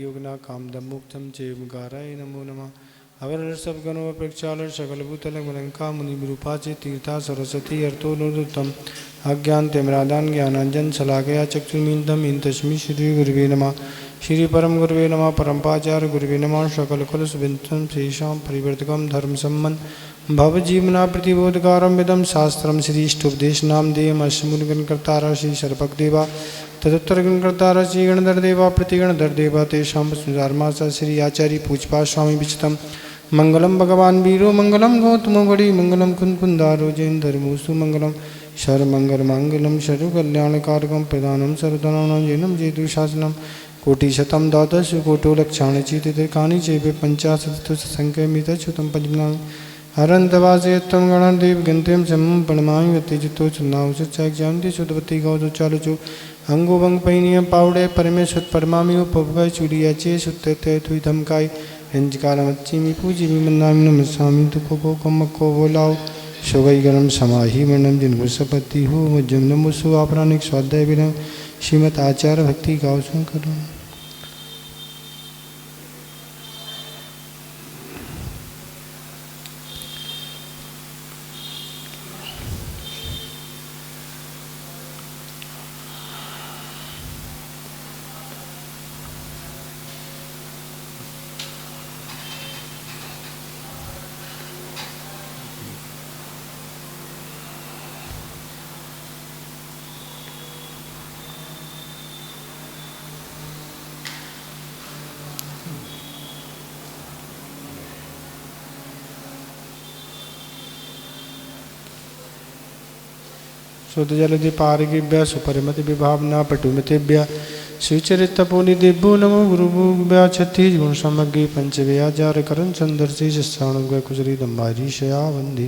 योगना कामदम मुक्तम चेमकाराय नमो नमः अवर सब गणो प्रक्षाल सकल भूतल मलंका मुनि विरूपाचे तीर्था सरस्वती अर्थो नोदुतम अज्ञान तिमरादान ज्ञानांजन शलाकया चक्षुमींदम इन तस्मी श्री गुरुवे नमः श्री परम गुरुवे नमः परमपाचार्य गुरुवे नमः सकल कुल सुबिंतम शेषां परिवर्तकम धर्म सम्मन भव जीवना प्रतिबोधकारम विदम शास्त्रम श्री इष्टोपदेश नाम देयम अश्मुनिगणकर्तारा श्री सर्पक देवा तदुत्तर गणकर्तारा श्री गणधर देवा प्रतिगणधर देवा तेषां सुधारमासा श्री आचार्य पूजपा स्वामी विचितम मंगलम भगवान वीरो मंगलम गौतमो गणि मंगलम कुंदारो जैन धर्मोसु मंगलम शर्मंगल मंगलम शरु कल्याणकारकम प्रधानम सर्वधनानां जैनम जेतु शासनम कोटिशतम द्वादश कोटो लक्षाणि चितिकानि चैव पंचाशत् संख्यमितच्युतं पद्मनाभं हरन्तवासेत्तं गणदेव गन्तें समं प्रणमामि वत्तिजितो चुनाव सच्चाज्ञान्ति शुद्धवती गौदो चालुचु अंगो वंग पैनियम पावड़े परमेश्वर परमामि उपभय चुड़िया चे सुत्ते थुई धमकाई रंज कालमच्चिमी पूजी मन्नामि नमस्सामि तुको को कमको बोलाओ शोगई गरम समाही मंडम जिनको सपत्ति हो मज्जम नमुसु आपरानिक स्वाध्याय विनम श्रीमत आचार्य भक्ति गावसुं करो। शुद्ध जलधि पारगिभ्य सुपरिमति विभावना पटुमतिभ्य सुचरितपोनि दिव्यो नमो गुरुभ्य छत्तीस गुण समग्री पंचव्याचार करण संदर्शी श्रावण कुशरी दम्बारी शया वंदी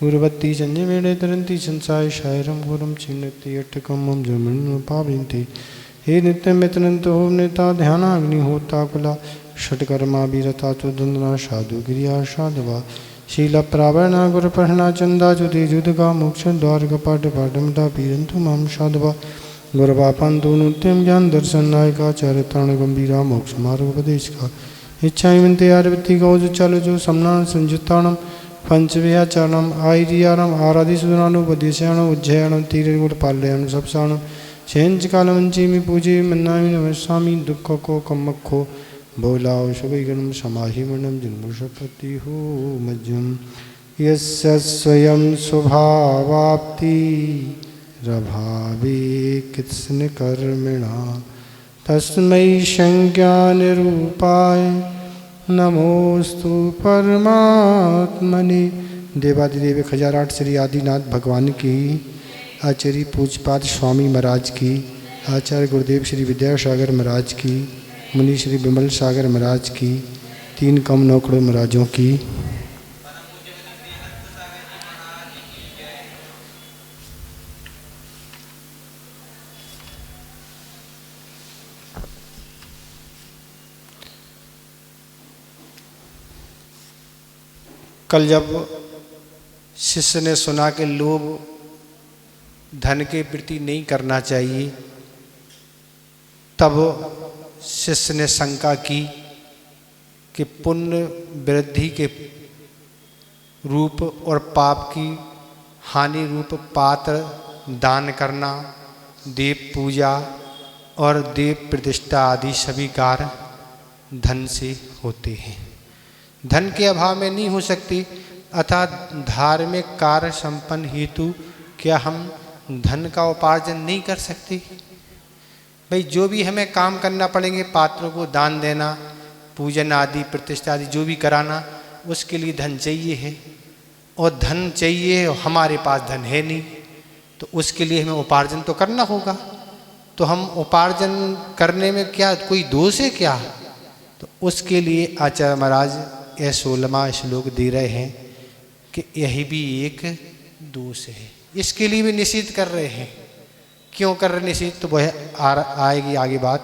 गुरुवत्ती संजय मेड़े तरंती संसाय शायरम गुरम चिन्नति अट्ठकम जमिन पाविंती हे नित्य मित्रंत हो नेता ध्यान अग्नि होता कुला षटकर्मा वीरता चुदंदना साधु गिरिया साधवा शीला प्रावणा गुरु प्रहणा चंदा जुति जुदगा मोक्ष द्वार कपाट पाटमता पीरंतु माम साधवा गुरवापंतु नित्यम ज्ञान दर्शन नायका चरिताण गंभीरा मोक्ष मार्गोपदेश का इच्छाइमंते आरवती गौज चल जो समनान संयुक्ताणम पंचव्याचारणम आयरियाणम आराधि सुदनानुपदेशाणम उज्जयाणम तीरगुड़ पाल्याणम सप्साणम चेंज कालवंचीमि पूजे मन्नामि नमस्सामि दुख को कमक्खो बोलाओ शुभगणम समाहि मंडम जन्मशपति हो मज्जम यस्य स्वयं स्वभावाप्ति रभावे कृत्स्न कर्मिणा तस्मै संज्ञानिरूपाय नमोस्तु परमात्मने। देवादिदेव खजाराट श्री आदिनाथ भगवान की, आचार्य पूजपाद स्वामी महाराज की, आचार्य गुरुदेव श्री विद्यासागर महाराज की, मुनि श्री विमल सागर महाराज की, तीन कम नौकड़ों महाराजों की, कल जब शिष्य ने सुना कि लोभ धन के प्रति नहीं करना चाहिए, तब शिष्य ने शंका की कि पुण्य वृद्धि के रूप और पाप की हानि रूप पात्र दान करना, देव पूजा और देव प्रतिष्ठा आदि सभी कार्य धन से होते हैं, धन के अभाव में नहीं हो सकती। अर्थात धार्मिक कार्य संपन्न हेतु क्या हम धन का उपार्जन नहीं कर सकते? भाई जो भी हमें काम करना पड़ेंगे, पात्रों को दान देना, पूजन आदि प्रतिष्ठा आदि जो भी कराना, उसके लिए धन चाहिए है, और धन चाहिए, हमारे पास धन है नहीं, तो उसके लिए हमें उपार्जन तो करना होगा। तो हम उपार्जन करने में क्या कोई दोष है क्या? तो उसके लिए आचार्य महाराज यह 16वां श्लोक दे रहे हैं कि यही भी एक दोष है, इसके लिए भी निषेध कर रहे हैं। क्यों कर रहे निषेध? तो वह आएगी आगे बात,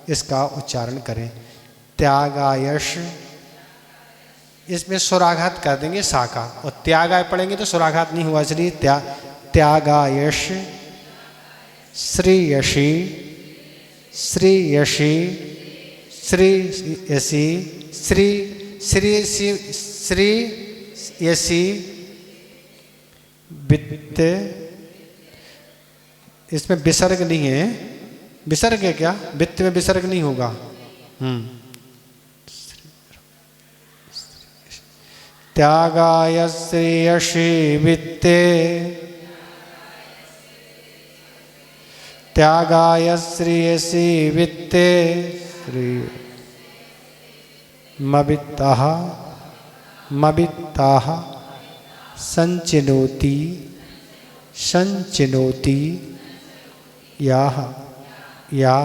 इसका उच्चारण करें। त्यागायश, इसमें स्वराघात कर देंगे सा का, और त्यागाय पढ़ेंगे तो स्वराघात नहीं हुआ, इसलिए त्यागायश श्रेयसी श्रेयसी श्री यसी श्री श्री श्री यसी वित्त, इसमें विसर्ग नहीं है, विसर्ग है क्या? वित्त में विसर्ग नहीं होगा। त्यागाय श्रेयसी वित्ते, त्यागाय श्रेयसी वित्ते श्री मवित्तः मवित्तः संचिनोति संचिनोति याः या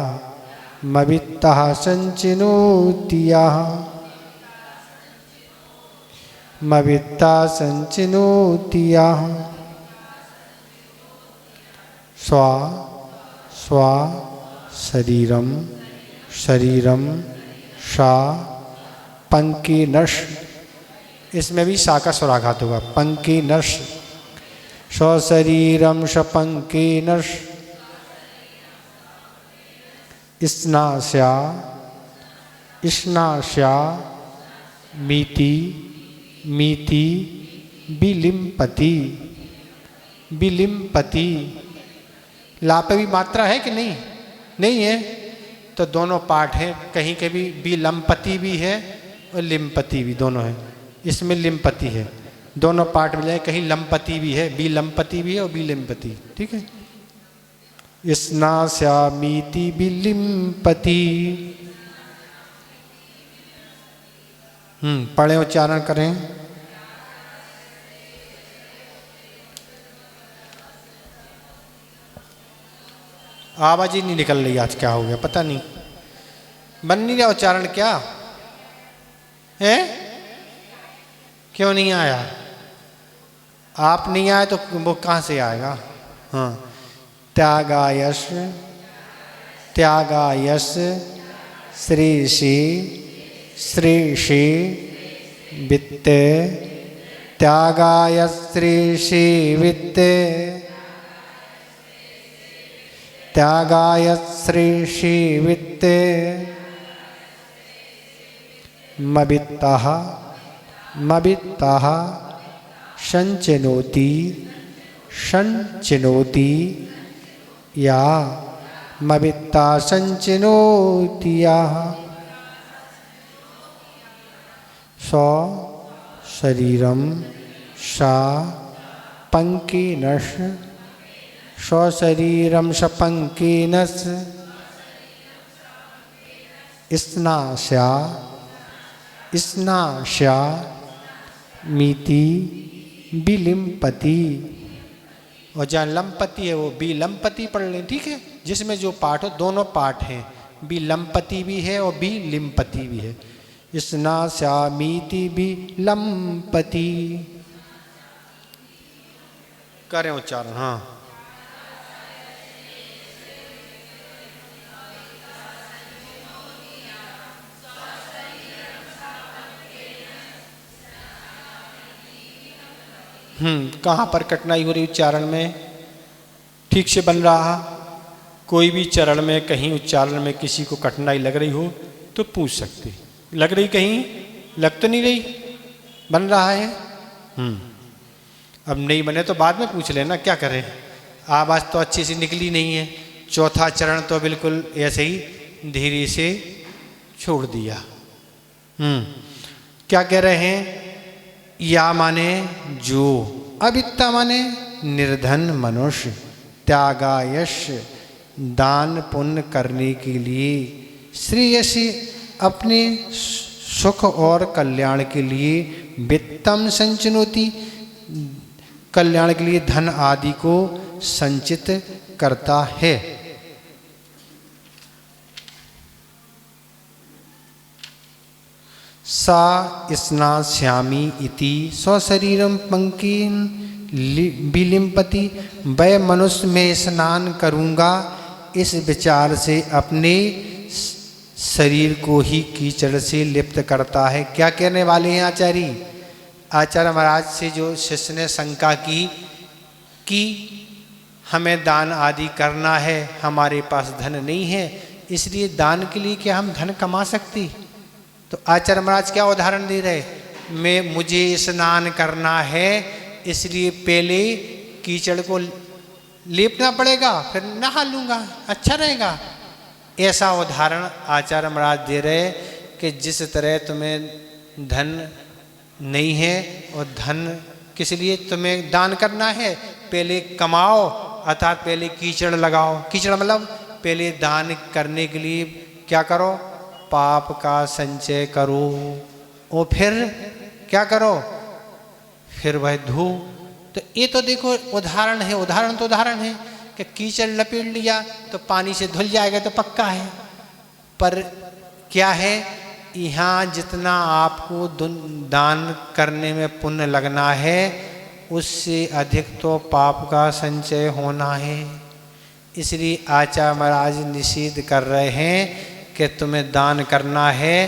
मवित्तः संचिनोति याः मवित्ता संचिनोति याः स्वा स्वा शरीरम शरीरम शा पंकिनश, इसमें भी शा का स्वराघात होगा। पंकिनश स्वशरीरम शपंकिनश स्नास्या स्नास्या मीति मीति विलिम्पति विलिम्पति। ला पे भी मात्रा है कि नहीं? नहीं है, तो दोनों पाठ हैं, कहीं के भी विलम्पति भी है और लिम्पति भी, दोनों है। इसमें लिम्पति है, दोनों पाठ मिल जाए, कहीं लंपति भी है, विलम्पति भी है और विलिम्पति, ठीक है। स्नास्यामीति विलिम्पति। पढ़े, उच्चारण करें। आवाज ही नहीं निकल रही, आज क्या हो गया पता नहीं, बन नहीं रहा उच्चारण क्या है? क्यों नहीं आया? आप नहीं आए तो वो कहाँ से आएगा? हाँ, त्यागायश त्यागायश श्रीषि श्रीषि वित्ते त्यागाय श्रीषि वित्ते त्यागाय श्रीषि वित्ते मवित्तः मवित्तः संचिनोति संचिनोति या मवित्ता संचिनोति याः सौ शरीरम सा पंकिनश स्वशरीरम शपंकिनस स्नास्या स्नास्या मीति विलिम्पति। और जहाँ लंपति है वो विलम्पति पढ़ लें, ठीक है। जिसमें जो पाठ हो, दोनों पाठ हैं, विलम्पति भी है और विलिम्पति भी है। स्नास्यामीति विलम्पति करें उच्चारण। हाँ, कहाँ पर कठिनाई हो रही उच्चारण में? ठीक से बन रहा? कोई भी चरण में कहीं उच्चारण में किसी को कठिनाई लग रही हो तो पूछ सकते। लग रही, कहीं लग तो नहीं रही? बन रहा है? अब नहीं बने तो बाद में पूछ लेना, क्या करें। आवाज़ तो अच्छी सी निकली नहीं है। चौथा चरण तो बिल्कुल ऐसे ही धीरे से छोड़ दिया। क्या कह रहे हैं? या माने जो, अवित्ता माने निर्धन मनुष्य, त्यागायश दान पुण्य करने के लिए, श्रेयसी अपने सुख और कल्याण के लिए, वित्तम संचिनोति कल्याण के लिए धन आदि को संचित करता है। सा स्नास्यामि इति स्वशरीरम पंकीन विलिम्पति। वह मनुष्य में स्नान करूँगा इस विचार से अपने शरीर को ही कीचड़ से लिप्त करता है। क्या कहने वाले हैं आचार्य? आचार्य महाराज से जो शिष्य ने शंका की कि हमें दान आदि करना है, हमारे पास धन नहीं है, इसलिए दान के लिए क्या हम धन कमा सकते? तो आचार्य महाराज क्या उदाहरण दे रहे, मुझे स्नान करना है इसलिए पहले कीचड़ को लेपना पड़ेगा फिर नहा लूँगा, अच्छा रहेगा। ऐसा उदाहरण आचार्य महाराज दे रहे कि जिस तरह तुम्हें धन नहीं है और धन किस लिए तुम्हें दान करना है, पहले कमाओ अर्थात पहले कीचड़ लगाओ। कीचड़ मतलब पहले दान करने के लिए क्या करो, पाप का संचय करो और फिर क्या करो, फिर वह धो। तो ये तो देखो उदाहरण है, उदाहरण तो उदाहरण है कि कीचड़ लपेट लिया तो पानी से धुल जाएगा तो पक्का है। पर क्या है, यहाँ जितना आपको दान करने में पुण्य लगना है उससे अधिक तो पाप का संचय होना है। इसलिए आचार्य महाराज निषेध कर रहे हैं कि तुम्हें दान करना है,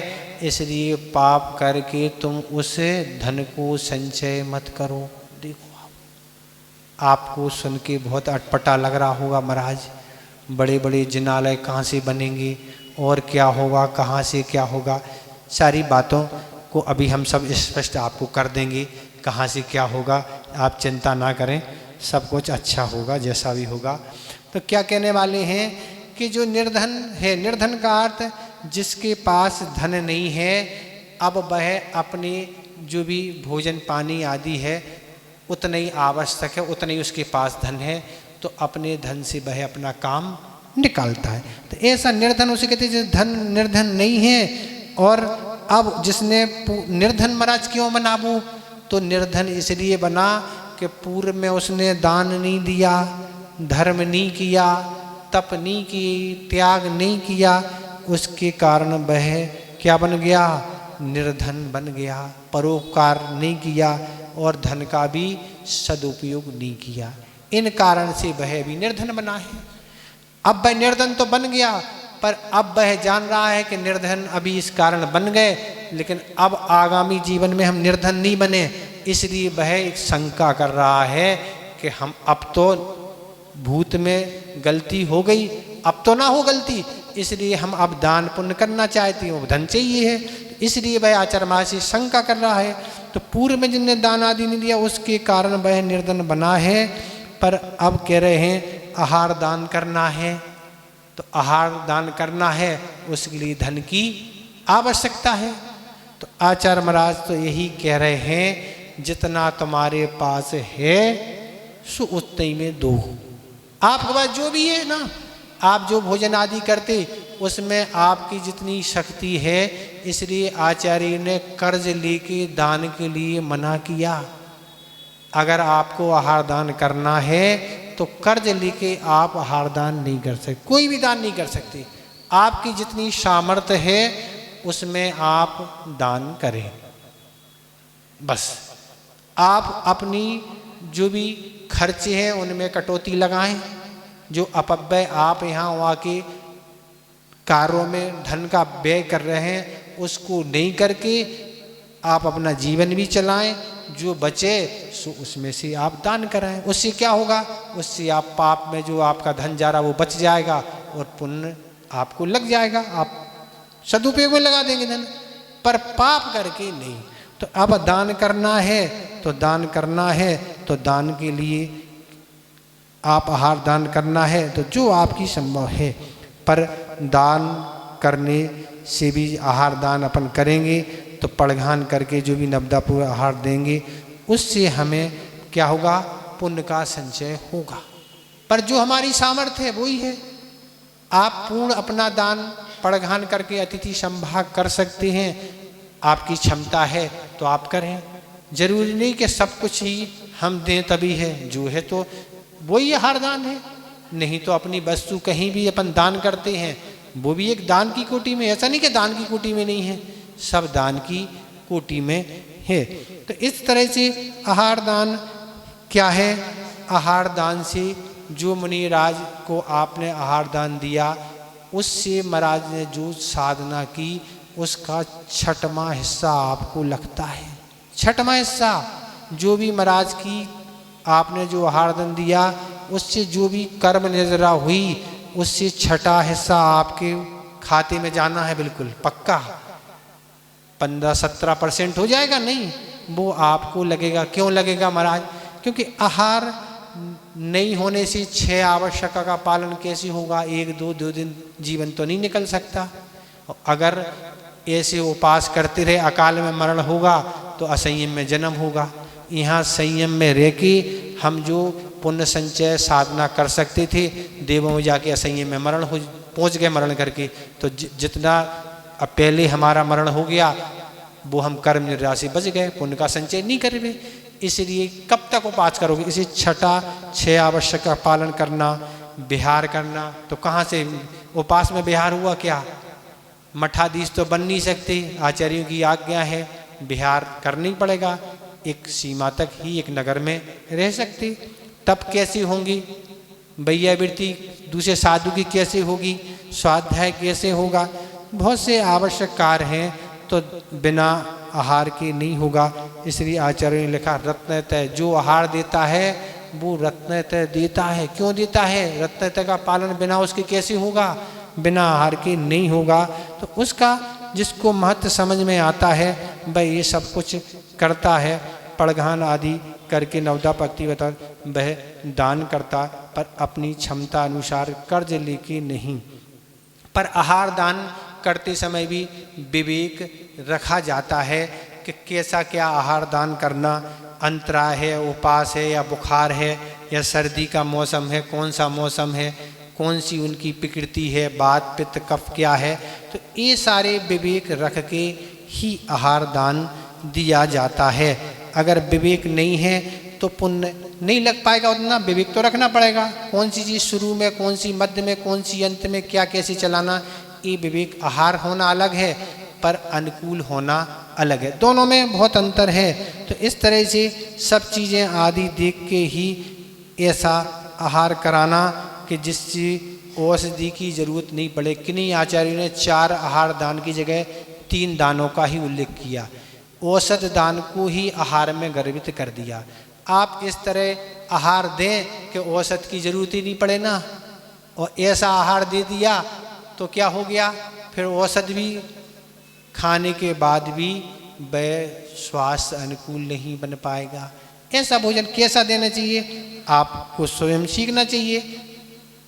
इसलिए पाप करके तुम उस धन को संचय मत करो। देखो आपको सुन के बहुत अटपटा लग रहा होगा, महाराज बड़े बड़े जिनालय कहाँ से बनेंगे और क्या होगा, कहाँ से क्या होगा। सारी बातों को अभी हम सब स्पष्ट आपको कर देंगे, कहाँ से क्या होगा, आप चिंता ना करें, सब कुछ अच्छा होगा जैसा भी होगा। तो क्या कहने वाले हैं कि जो निर्धन है, निर्धन का अर्थ जिसके पास धन नहीं है, अब वह अपने जो भी भोजन पानी आदि है उतना ही आवश्यक है, उतना ही उसके पास धन है, तो अपने धन से वह अपना काम निकालता है। तो ऐसा निर्धन उसे कहते हैं धन निर्धन नहीं है। और अब जिसने निर्धन महाराज क्यों बना वो, तो निर्धन इसलिए बना कि पूर्व में उसने दान नहीं दिया, धर्म नहीं किया, तप नहीं की, त्याग नहीं किया, उसके कारण वह क्या बन गया, निर्धन बन गया। परोपकार नहीं किया और धन का भी सदुपयोग नहीं किया, इन कारण से वह भी निर्धन बना है। अब वह निर्धन तो बन गया, पर अब वह जान रहा है कि निर्धन अभी इस कारण बन गए, लेकिन अब आगामी जीवन में हम निर्धन नहीं बने, इसलिए वह एक शंका कर रहा है कि हम अब तो भूत में गलती हो गई, अब तो ना हो गलती, इसलिए हम अब दान पुण्य करना चाहते हैं, धन चाहिए है, इसलिए वह आचार्य महाराज से शंका कर रहा है। तो पूर्व में जिनने दान आदि नहीं दिया उसके कारण वह निर्धन बना है, पर अब कह रहे हैं आहार दान करना है, तो आहार दान करना है उसके लिए धन की आवश्यकता है। तो आचार्य महाराज तो यही कह रहे हैं जितना तुम्हारे पास है सो उतने में दो। आपके पास जो भी है ना, आप जो भोजन आदि करते उसमें आपकी जितनी शक्ति है, इसलिए आचार्य ने कर्ज लेके दान के लिए मना किया। अगर आपको आहार दान करना है तो कर्ज लेके आप आहार दान नहीं कर सकते, कोई भी दान नहीं कर सकते। आपकी जितनी सामर्थ्य है उसमें आप दान करें, बस आप अपनी जो भी खर्चे हैं उनमें कटौती लगाएं। जो अपव्यय आप यहाँ वहाँ के कार्यों में धन का व्यय कर रहे हैं उसको नहीं करके आप अपना जीवन भी चलाएं, जो बचे सो उसमें से आप दान कराएं। उससे क्या होगा, उससे आप पाप में जो आपका धन जा रहा वो बच जाएगा और पुण्य आपको लग जाएगा, आप सदुपयोग में लगा देंगे धन, पर पाप करके नहीं। तो अब दान करना है तो दान करना है, तो दान के लिए आप आहार दान करना है तो जो आपकी संभव है, पर दान करने से भी आहार दान अपन करेंगे तो पड़घान करके जो भी नवदापूर्व आहार देंगे उससे हमें क्या होगा, पुण्य का संचय होगा। पर जो हमारी सामर्थ्य है वही है, आप पूर्ण अपना दान पड़घान करके अतिथि संभाग कर सकते हैं, आपकी क्षमता है तो आप करें। जरूरी नहीं कि सब कुछ ही हम दें तभी है, जो है तो वही आहार दान है, नहीं तो अपनी वस्तु कहीं भी अपन दान करते हैं वो भी एक दान की कोटि में, ऐसा नहीं कि दान की कोटि में नहीं है, सब दान की कोटि में है। तो इस तरह से आहार दान क्या है, आहार दान से जो मुनिराज को आपने आहार दान दिया उससे महाराज ने जो साधना की उसका 6वां हिस्सा आपको लगता है। 6वां हिस्सा जो भी महाराज की आपने जो आहार दान दिया उससे जो भी कर्म निर्जरा हुई उससे छठा हिस्सा आपके खाते में जाना है, बिल्कुल पक्का। 15-17% हो जाएगा, नहीं वो आपको लगेगा। क्यों लगेगा महाराज? क्योंकि आहार नहीं होने से 6 आवश्यकता का पालन कैसे होगा? 1-2 दिन जीवन तो नहीं निकल सकता। अगर ऐसे उपास करते रहे अकाल में मरण होगा तो असंयम में जन्म होगा। यहाँ संयम में रह के हम जो पुण्य संचय साधना कर सकते थे, देवों में जाके असंयम में मरण हो पहुँच गए मरण करके। तो जितना अब पहले हमारा मरण हो गया वो हम कर्म निद्रा से बच गए, पुण्य का संचय नहीं कर रहे। इसलिए कब तक उपास करोगे? इसे छठा 6 आवश्यक का पालन करना, विहार करना। तो कहाँ से उपास में विहार हुआ? क्या मठाधीश तो बन नहीं सकते, आचार्यों की आज्ञा है, विहार करना ही पड़ेगा। एक सीमा तक ही एक नगर में रह सकते। तब कैसी होंगी वैयावृत्ति दूसरे साधु की कैसे होगी? स्वाध्याय कैसे होगा? बहुत से आवश्यक कार्य हैं तो बिना आहार के नहीं होगा। इसलिए आचार्य ने लिखा रत्नतय, जो आहार देता है वो रत्नतय देता है। क्यों देता है? रत्नतय का पालन बिना उसके कैसे होगा? बिना आहार के नहीं होगा। तो उसका जिसको महत्व समझ में आता है वह ये सब कुछ करता है। पड़घान आदि करके नवदा पक्ति बता वह दान करता, पर अपनी क्षमता अनुसार कर्ज लेके नहीं। पर आहार दान करते समय भी विवेक रखा जाता है कि कैसा क्या आहार दान करना। अंतरा है, उपास है, या बुखार है, या सर्दी का मौसम है, कौन सा मौसम है, कौन सी उनकी प्रकृति है, वात पित्त कफ क्या है। तो ये सारे विवेक रख के ही आहार दान दिया जाता है। अगर विवेक नहीं है तो पुण्य नहीं लग पाएगा। उतना विवेक तो रखना पड़ेगा, कौन सी चीज़ शुरू में, कौन सी मध्य में, कौन सी अंत में, क्या कैसे चलाना। ये विवेक आहार होना अलग है पर अनुकूल होना अलग है, दोनों में बहुत अंतर है। तो इस तरह से सब चीज़ें आदि देख के ही ऐसा आहार कराना कि जिससे औषधि की जरूरत नहीं पड़े। किन्हीं आचार्यों ने 4 आहार दान की जगह 3 दानों का ही उल्लेख किया। औषध दान को ही आहार में गर्भित कर दिया। आप इस तरह आहार दें कि औषध की जरूरत ही नहीं पड़े ना, और ऐसा आहार दे दिया तो क्या हो गया? फिर औषध भी खाने के बाद भी वह स्वास्थ्य अनुकूल नहीं बन पाएगा। ऐसा भोजन कैसा देना चाहिए? आपको स्वयं सीखना चाहिए।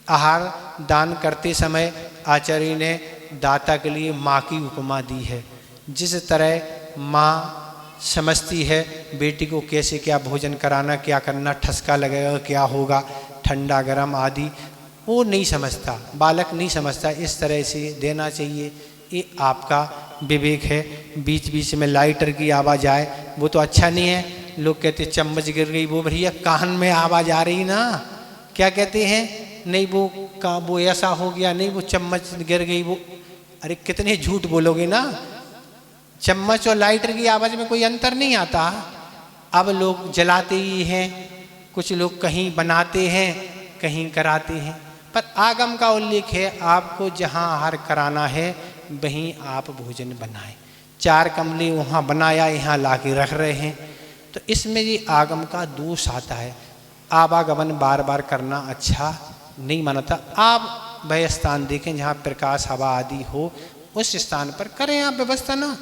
आहार दान करते समय आचार्य ने दाता के लिए माँ की उपमा दी है। जिस तरह माँ समझती है बेटी को कैसे क्या भोजन कराना, क्या करना, ठसका लगेगा, क्या होगा, ठंडा गरम आदि, वो नहीं समझता, बालक नहीं समझता। इस तरह से देना चाहिए। ये आपका विवेक है। बीच बीच में लाइटर की आवाज़ आए वो तो अच्छा नहीं है। लोग कहते चम्मच गिर गई, वो भैया कान में आवाज़ आ रही ना, क्या कहते हैं, नहीं वो ऐसा हो गया, नहीं वो चम्मच गिर गई, वो अरे कितने झूठ बोलोगे ना। चम्मच और लाइटर की आवाज़ में कोई अंतर नहीं आता। अब लोग जलाते ही हैं, कुछ लोग कहीं बनाते हैं, कहीं कराते हैं, पर आगम का उल्लेख है आपको जहाँ आहार कराना है वहीं आप भोजन बनाएं। 4 कमले वहाँ बनाया, यहाँ ला के रख रहे हैं, तो इसमें ये आगम का दोष आता है। आवागमन बार बार करना अच्छा नहीं मानता। आप वह स्थान देखें जहाँ प्रकाश हवा आदि हो, उस स्थान पर करें आप व्यवस्था ना।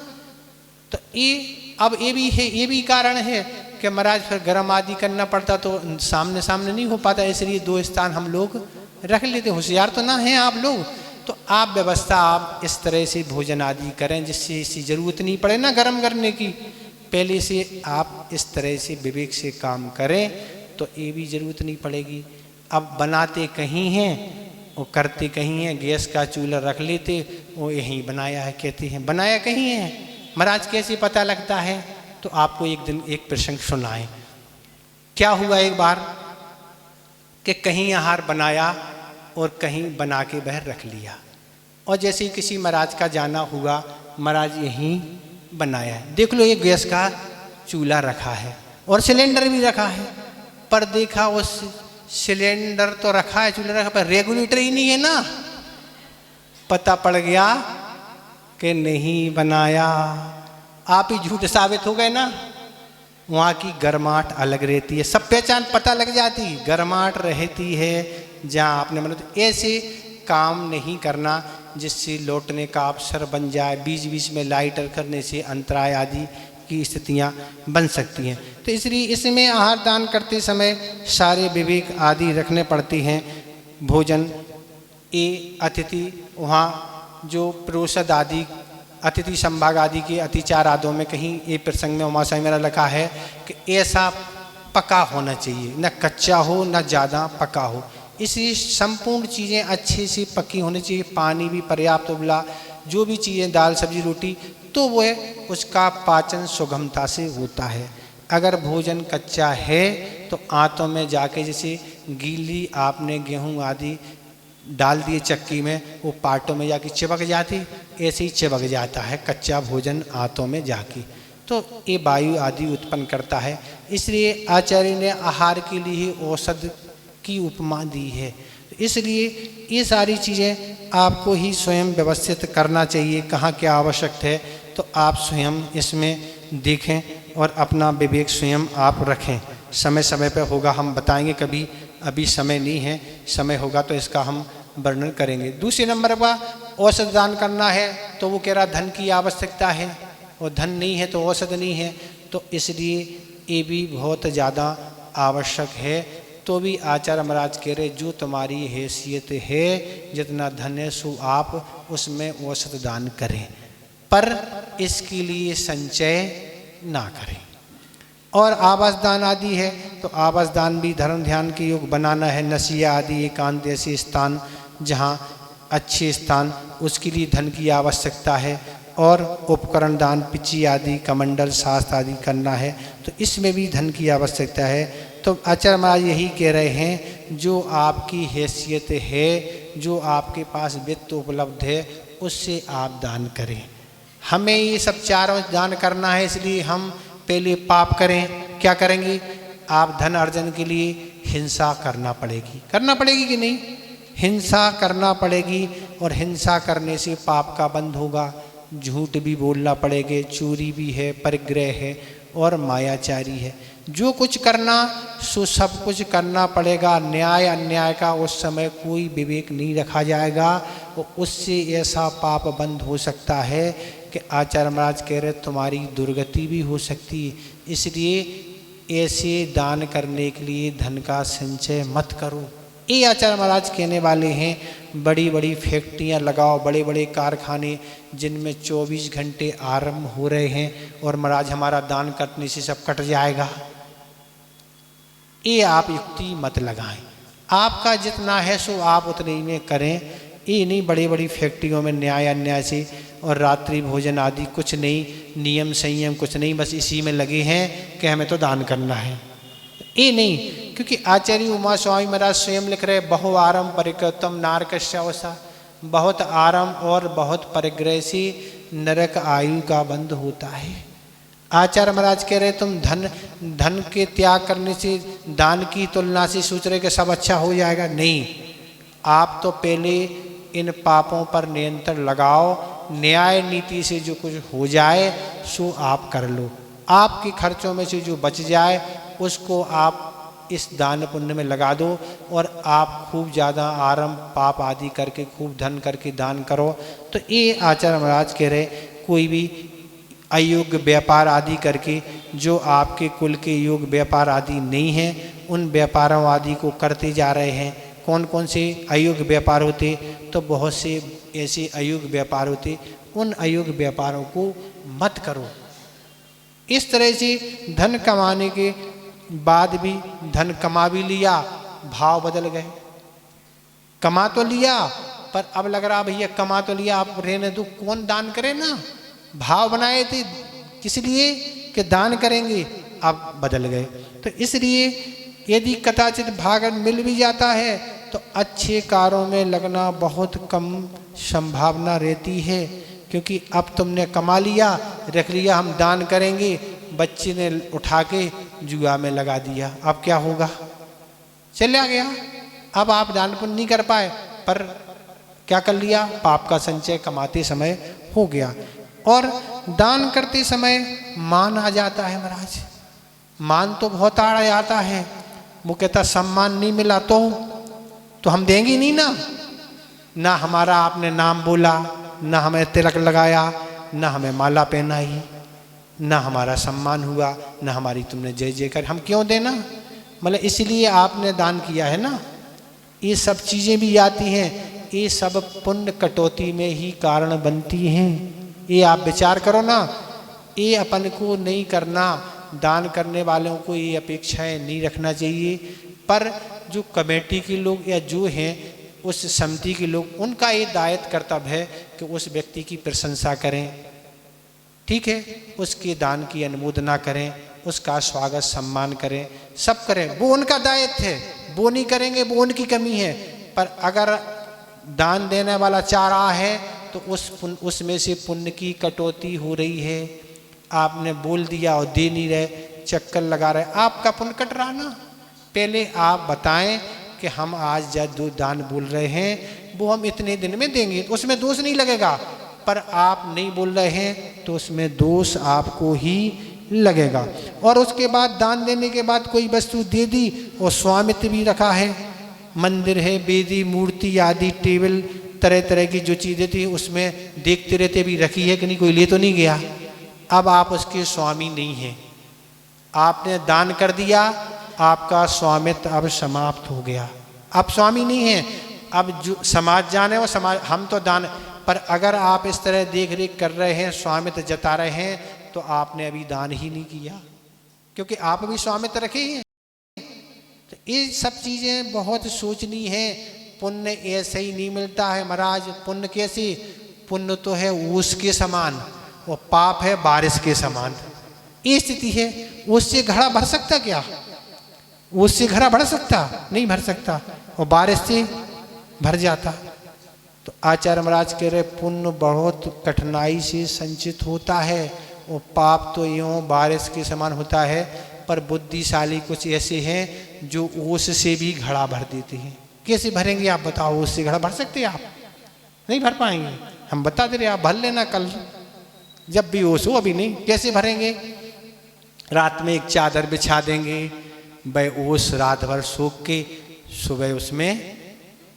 तो ये अब ये भी है, ये भी कारण है कि महाराज फिर गर्म आदि करना पड़ता तो सामने सामने नहीं हो पाता, इसलिए 2 स्थान हम लोग रख लेते। होशियार तो ना हैं आप लोग, तो आप व्यवस्था आप इस तरह से भोजन आदि करें जिससे इसी जरूरत नहीं पड़े ना गर्म करने की। पहले से आप इस तरह से विवेक से काम करें तो ये भी जरूरत नहीं पड़ेगी। अब बनाते कहीं हैं और करते कहीं हैं। गैस का चूल्हा रख लेते, वो यहीं बनाया है, कहते हैं बनाया कहीं है। महाराज कैसे पता लगता है? तो आपको एक दिन एक प्रसंग सुनाएं। क्या हुआ एक बार कि कहीं आहार बनाया और कहीं बना के बाहर रख लिया, और जैसे ही किसी महाराज का जाना हुआ, महाराज यहीं बनाया है, देख लो ये गैस का चूल्हा रखा है और सिलेंडर भी रखा है, पर देखा उस सिलेंडर तो रखा है, चूल्हा रखा, पर रेगुलेटर ही नहीं है ना। पता पड़ गया कि नहीं बनाया। आप ही झूठ साबित हो गए ना। वहाँ की गर्माहट अलग रहती है, सब पहचान पता लग जाती, गर्माहट रहती है जहाँ आपने बना। तो ऐसे काम नहीं करना जिससे लौटने का अवसर बन जाए, बीच बीच में लाइटर करने से अंतराय आदि की स्थितियां बन सकती हैं। तो इसलिए इसमें आहार दान करते समय सारे विवेक आदि रखने पड़ते हैं। भोजन ये अतिथि वहाँ जो प्रोषद आदि अतिथि संभाग आदि के अतिचार आदों में कहीं ये प्रसंग में उमा स्वामी मेरा लिखा है कि ऐसा पका होना चाहिए, न कच्चा हो न ज़्यादा पका हो। इसलिए संपूर्ण चीज़ें अच्छे से पकी होनी चाहिए, पानी भी पर्याप्त उबला, जो भी चीज़ें दाल सब्जी रोटी, तो वह उसका पाचन सुगमता से होता है। अगर भोजन कच्चा है तो आंतों में जाके, जैसे गीली आपने गेहूं आदि डाल दिए चक्की में, वो पाटों में जाके चिपक जाती, ऐसे ही चिपक जाता है कच्चा भोजन आंतों में जाके, तो ये वायु आदि उत्पन्न करता है। इसलिए आचार्य ने आहार के लिए औषध की उपमा दी है। इसलिए ये सारी चीज़ें आपको ही स्वयं व्यवस्थित करना चाहिए, कहाँ क्या आवश्यक है तो आप स्वयं इसमें देखें और अपना विवेक स्वयं आप रखें। समय समय पर होगा, हम बताएंगे कभी, अभी समय नहीं है, समय होगा तो इसका हम वर्णन करेंगे। दूसरे नंबर पर औषध दान करना है तो वो कह रहा धन की आवश्यकता है, और धन नहीं है तो औषध नहीं है, तो इसलिए ये भी बहुत ज़्यादा आवश्यक है। तो भी आचार्य महाराज कह रहे जो तुम्हारी हैसियत है, जितना धन है सो आप उसमें औषध दान करें, पर इसके लिए संचय ना करें। और आवास दान आदि है तो आवास दान भी धर्म ध्यान के योग बनाना है। नसिया आदि एकांत ऐसे स्थान जहाँ अच्छे स्थान, उसके लिए धन की आवश्यकता है। और उपकरण दान पिची आदि कमंडल शास्त्र आदि करना है तो इसमें भी धन की आवश्यकता है। तो आचार्य महाराज यही कह रहे हैं जो आपकी हैसियत है, जो आपके पास वित्त उपलब्ध है, उससे आप दान करें। हमें ये सब चारों दान करना है, इसलिए हम पहले पाप करें। क्या करेंगे? आप धन अर्जन के लिए हिंसा करना पड़ेगी कि नहीं? हिंसा करना पड़ेगी, और हिंसा करने से पाप का बंध होगा। झूठ भी बोलना पड़ेगा, चोरी भी है, परिग्रह है और मायाचारी है। जो कुछ करना सो सब कुछ करना पड़ेगा। न्याय अन्याय का उस समय कोई विवेक नहीं रखा जाएगा, और उससे ऐसा पाप बंद हो सकता है कि आचार्य महाराज कह रहे तुम्हारी दुर्गति भी हो सकती है। इसलिए ऐसे दान करने के लिए धन का संचय मत करो। ये आचार्य महाराज कहने वाले हैं। बड़ी बड़ी फैक्ट्रियां लगाओ, बड़े बड़े कारखाने जिनमें 24 घंटे आरंभ हो रहे हैं, और महाराज हमारा दान करने से सब कट जाएगा, ये आप युक्ति मत लगाएं। आपका जितना है सो आप उतने ही में करें। ये नहीं बड़ी बड़ी फैक्ट्रियों में न्याय अन्याय से और रात्रि भोजन आदि कुछ नहीं, नियम संयम कुछ नहीं, बस इसी में लगे हैं कि हमें तो दान करना है। ये नहीं, क्योंकि आचार्य उमा स्वामी महाराज स्वयं लिख रहे बहु आरम परिकृतम नारकस्यावसा, बहुत आरम और बहुत परिग्रह से नरक आयु का बंध होता है। आचार्य महाराज कह रहे तुम धन के त्याग करने से, दान की तुलना से सोच रहे कि सब अच्छा हो जाएगा। नहीं, आप तो पहले इन पापों पर नियंत्रण लगाओ। न्याय नीति से जो कुछ हो जाए सो आप कर लो। आपके खर्चों में से जो बच जाए उसको आप इस दान पुण्य में लगा दो, और आप खूब ज़्यादा आरंभ पाप आदि करके खूब धन करके दान करो। तो ये आचार्य महाराज कह रहे कोई भी अयोग्य व्यापार आदि करके, जो आपके कुल के योग व्यापार आदि नहीं हैं, उन व्यापारों आदि को करते जा रहे हैं। कौन कौन से अयोग्य व्यापार होते? तो बहुत से ऐसे अयोग्य व्यापार होते, उन अयोग्य व्यापारों को मत करो। इस तरह से धन कमाने के बाद भी, धन कमा भी लिया, भाव बदल गए। कमा तो लिया, पर अब लग रहा भैया कमा तो लिया, आप रहने दो, कौन दान करे ना। भाव बनाए थे किस लिए कि दान करेंगे, अब बदल गए। तो इसलिए यदि कदाचित भागन मिल भी जाता है तो अच्छे कार्यों में लगना बहुत कम संभावना रहती है, क्योंकि अब तुमने कमा लिया, रख लिया, हम दान करेंगे, बच्चे ने उठा के जुआ में लगा दिया, अब क्या होगा? चला गया। अब आप दान पुण्य नहीं कर पाए, पर क्या कर लिया? पाप का संचय कमाते समय हो गया। और दान करते समय मान आ जाता है महाराज, मान तो बहुत आ जाता है। वो कहता सम्मान नहीं मिला तो हम देंगे नहीं ना। ना हमारा आपने नाम बोला, ना हमें तिलक लगाया, ना हमें माला पहनाई, ना हमारा सम्मान हुआ, ना हमारी तुमने जय जय कर। हम क्यों देना? मतलब इसलिए आपने दान किया है ना। ये सब चीज़ें भी आती हैं, ये सब पुण्य कटौती में ही कारण बनती हैं। ये आप विचार करो ना, ये अपन को नहीं करना, दान करने वालों को ये अपेक्षाएं नहीं रखना चाहिए। पर जो कमेटी के लोग या जो हैं उस समिति के लोग, उनका ये दायित्व कर्तव्य है कि उस व्यक्ति की प्रशंसा करें, ठीक है, उसके दान की अनुमोदना करें, उसका स्वागत सम्मान करें, सब करें, वो उनका दायित्व है। वो नहीं करेंगे वो उनकी कमी है। पर अगर दान देने वाला चाह रहा है तो उसमें से पुण्य की कटौती हो रही है। आपने बोल दिया और दे नहीं रहे, चक्कर लगा रहे, आपका पुण्य कट रहा ना। पहले आप बताएं कि हम आज जो दान बोल रहे हैं वो हम इतने दिन में देंगे, तो उसमें दोष नहीं लगेगा। पर आप नहीं बोल रहे हैं तो उसमें दोष आपको ही लगेगा। और उसके बाद दान देने के बाद कोई वस्तु दे दी और स्वामित्व भी रखा है, मंदिर है, वेदी, मूर्ति आदि, टेबल, तरह तरह की जो चीज़ें थी उसमें देखते रहते भी रखी है कि नहीं, कोई ले तो नहीं गया। अब आप उसके स्वामी नहीं हैं, आपने दान कर दिया, आपका स्वामित्व अब समाप्त हो गया, आप स्वामी नहीं हैं। अब जो समाज जाने वो समाज, हम तो दान, पर अगर आप इस तरह देख रेख कर रहे हैं, स्वामित्व जता रहे हैं, तो आपने अभी दान ही नहीं किया, क्योंकि आप अभी स्वामित्व रखे हैं। तो ये सब चीज़ें बहुत सोचनी है। पुण्य ऐसे ही नहीं मिलता है महाराज। पुण्य कैसे? पुण्य तो है ओस के समान और पाप है बारिश के समान। ये स्थिति है। उससे घड़ा भर सकता क्या? उससे घड़ा भर सकता नहीं, भर सकता, और बारिश से भर जाता। तो आचार्य महाराज कह रहे पुण्य बहुत कठिनाई से संचित होता है और पाप तो यूँ बारिश के समान होता है। पर बुद्धिशाली कुछ ऐसे हैं जो ओस से भी घड़ा भर देते हैं। कैसे भरेंगे आप बताओ? ओस से घड़ा भर सकते हैं आप? नहीं भर पाएंगे। हम बता दे रहे, आप भर लेना कल जब भी ओस हो, अभी नहीं। कैसे भरेंगे? रात में एक चादर बिछा देंगे, वह ओस रात भर सूख के सुबह उसमें